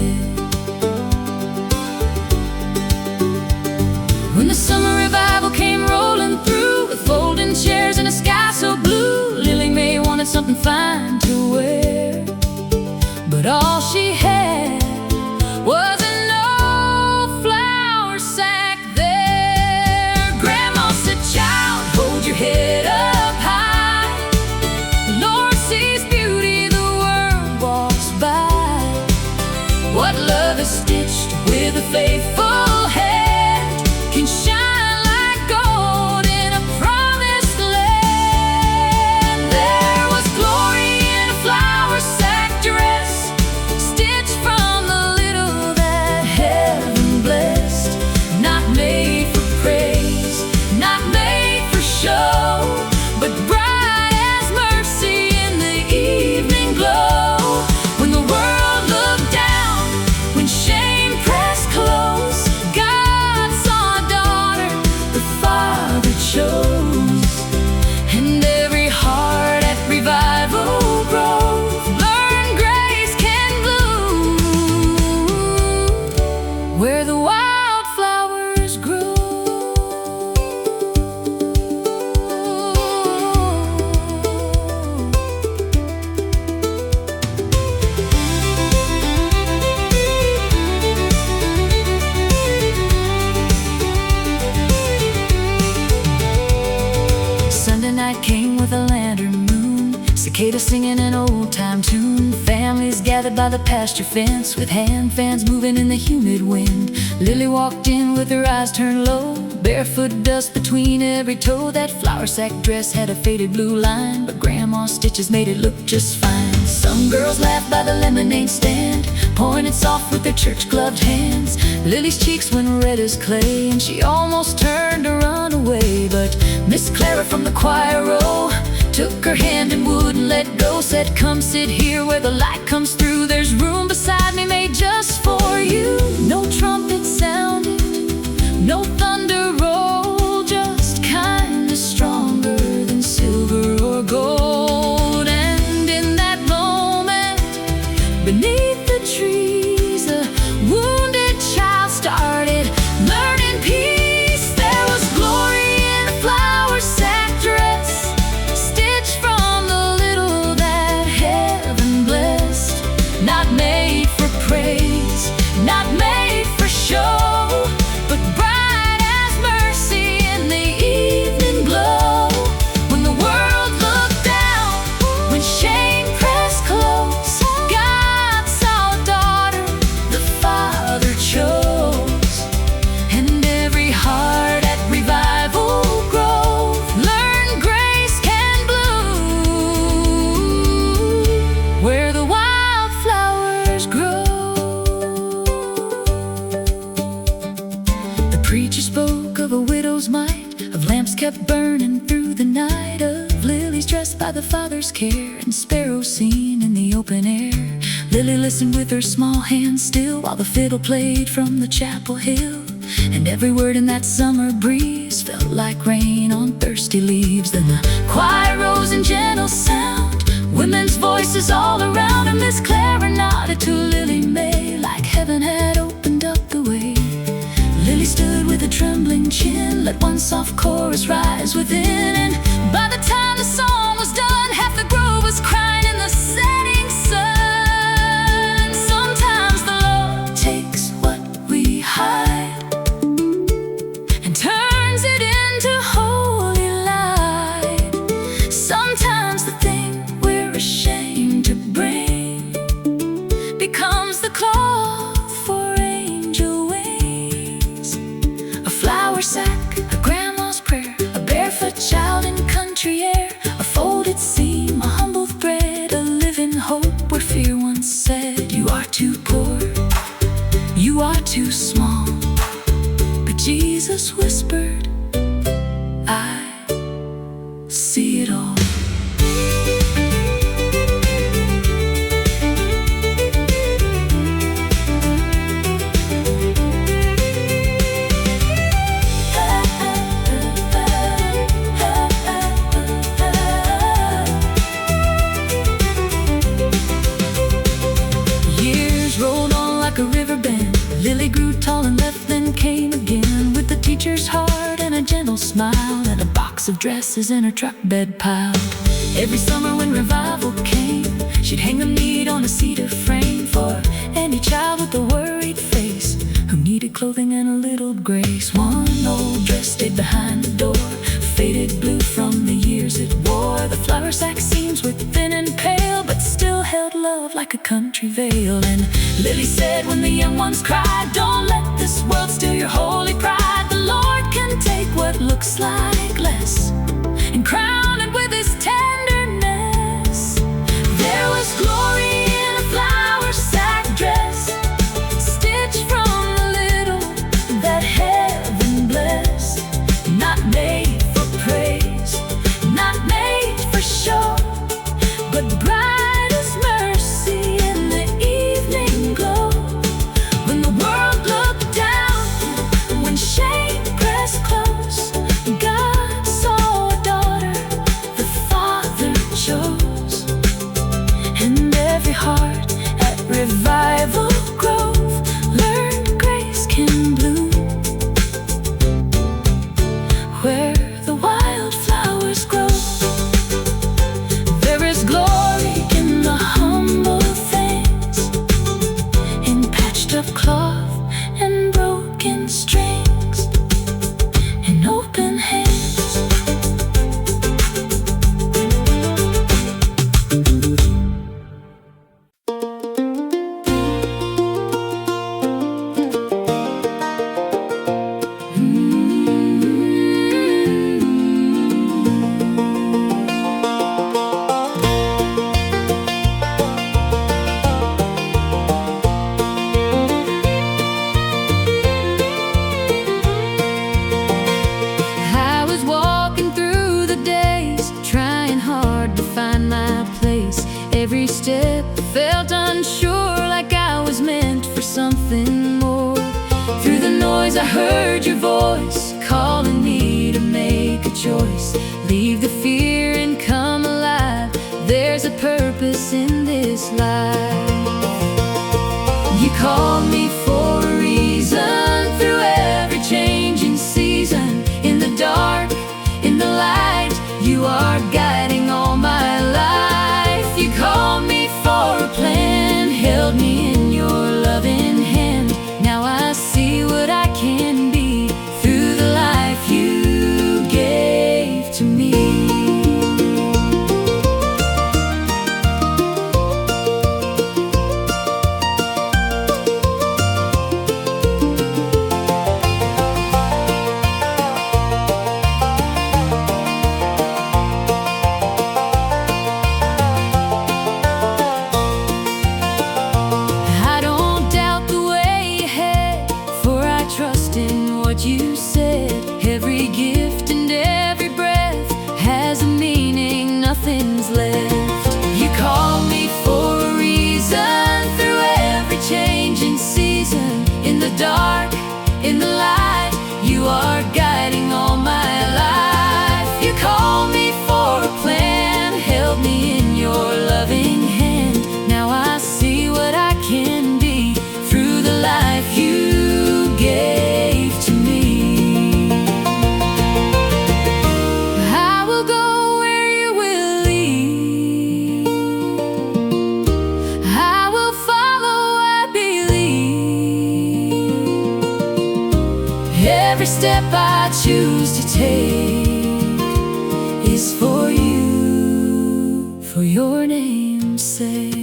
When the summer revival came rolling through, with folding chairs and a sky so blue, Lily May wanted something fine to wear, but all she had was an old flour sack there. Grandma said, "Child, hold your head up high. The Lord sees beauty, the world walks by. What love is stitched with a faithful hand can shine like gold in a promised land." There was glory in a flour sack dress, stitched from the little that heaven blessed. Not made for praise, not made for show, but bright as mercy in the evening glow. When the world looked down, when shame pressed close, God saw a daughter the Father chose. And every heart at Revival Grove learned grace can bloom where the wildflowers grow. Sunday night came with a lantern moon, cicada singing an old-time tune. Families gathered by the pasture fence, with hand fans moving in the humid wind. Lily walked in with her eyes turned low, barefoot dust between every toe. That flour sack dress had a faded blue line, but Grandma's stitches made it look just fine. Some girls laughed by the lemonade stand, pointed soft with their church-gloved hands. Lily's cheeks went red as clay, and she almost turned to run away. But Miss Clara from the choir row took her hand and wouldn't let go. Said, "Come sit here where the light comes through. There's room beside me made just for you." No trumpet sounded, no thunder rolled, just kinda stronger than silver or gold. And in that moment, beneath the trees, a wounded child started learning peace. There was glory in a flour sack dress, stitched from the little that heaven blessed. Not made for praise, not made for show, but bright as mercy in the evening glow. When the world looked down, when shame pressed close, God saw a daughter the Father chose. And every heart at Revival Grove learned grace can bloom where the wildflowers grow. The preacher spoke of a widow's mite, of lamps kept burning through the night, of lilies dressed by the Father's care, and sparrows seen in the open air. Lily listened with her small hands still, while the fiddle played from the chapel hill. And every word in that summer breeze felt like rain on thirsty leaves. Then the choir rose in gentle sound, women's voices all around, and Miss Clara nodded to Lily May like heaven had opened up the way. Lily stood with a trembling chin, let one soft chorus rise within, and by the time the song was done, half the grove was crying in the setting sun. Sometimes the Lord takes what we hide and turns it into holy the cloth for angel wings, a flour sack, a grandma's prayer, a barefoot child in country air, a folded seam, a humble thread, a living hope where fear once said, you are too poor, you are too small. But Jesus whispered, I see it all. A river bend, Lily grew tall and left, then came again, with the teacher's heart and a gentle smile, and a box of dresses in her truck bed piled. Every summer when revival came, she'd hang them neat on a cedar frame for any child with a worried face who needed clothing and a little grace. One old dress stayed behind the door, faded blue from the years it wore. The flour sack seams were thin and pale, but still held love like a country veil. And Lily said when the young ones cried, don't let this world steal your holy pride. The Lord can take what looks like less and crown it with his tenderness. There was glory in a flour sack dress, stitched from the little that heaven blessed, not made for praise, not made for show, but bright as mercy in the evening glow. When the world looked down, when shame pressed close, God saw a daughter the Father chose. And every heart at Revival Grove learned grace can bloom where the wildflowers grow. There is glory in the humble things, in patched up cloth and broken strings, in open hands. I was walking through the days, trying hard to find my place. Every step felt unsure, like I was meant for something more. Through the noise I heard your voice, calling me to make a choice. Leave the fear and come alive, there's a purpose in this life. You called me for a reason, through every changing season. In the dark, in the light, you are guiding all my life. You called me for a plan, held me in your loving hand. Now I see what I can be through the life you gave to me. I don't doubt the way ahead, for I trust in what you said. Every gift and every breath has a meaning, nothing's left. You called me for a reason, through every changing season. In the dark, in the light, you are guiding all my life. You called me for a plan, held me in your loving hand. Now I see what I can be through the life you gave to me. I will go where you will lead, I will follow, I believe. Every step I choose to take is for you, for your name's sake.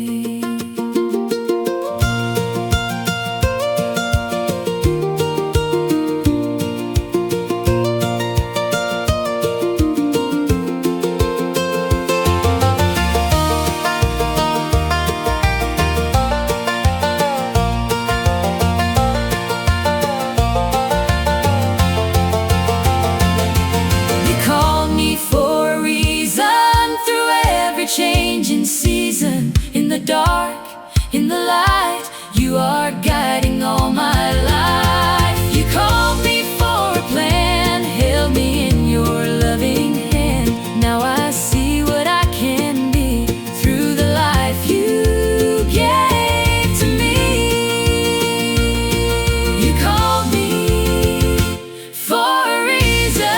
in the light. You are guiding all my life. You called me for a plan, held me in your loving hand. Now I see what I can be through the life you gave to me. You called me for a reason.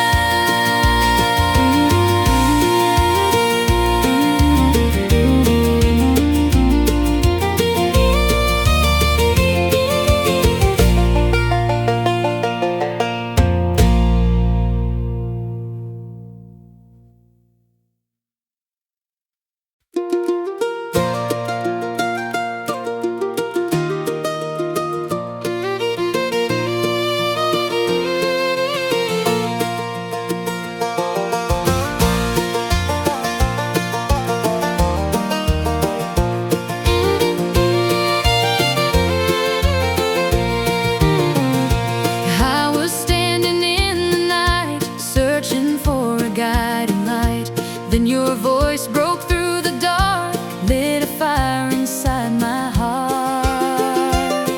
I was standing in the night, searching for a guiding light. Then your voice broke through the dark, lit a fire inside my heart.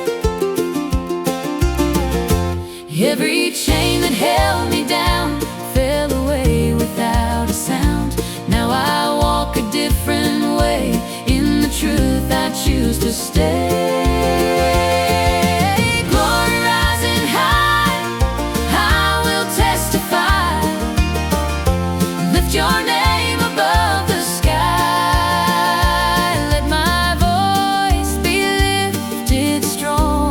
Every chain that held me down fell away without a sound. Now I walk a different way, in the truth I choose to stay. Glory rising high, I will testify. Lift your name above the sky. Let my voice be lifted strong.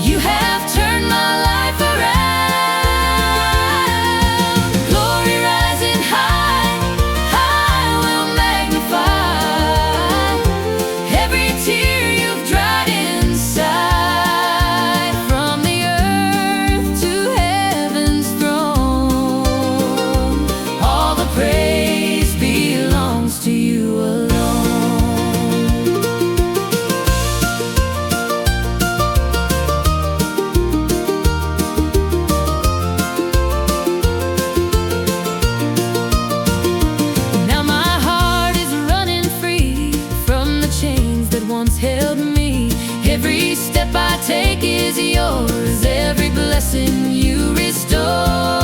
You have turned my life around. Glory rising high, I will magnify. Every tear you've dried inside, from the earth to heaven's throne. All the praise belongs to you alone. Now my heart is running free from the chains that once held me. Every step I take is yours, every blessing you restore.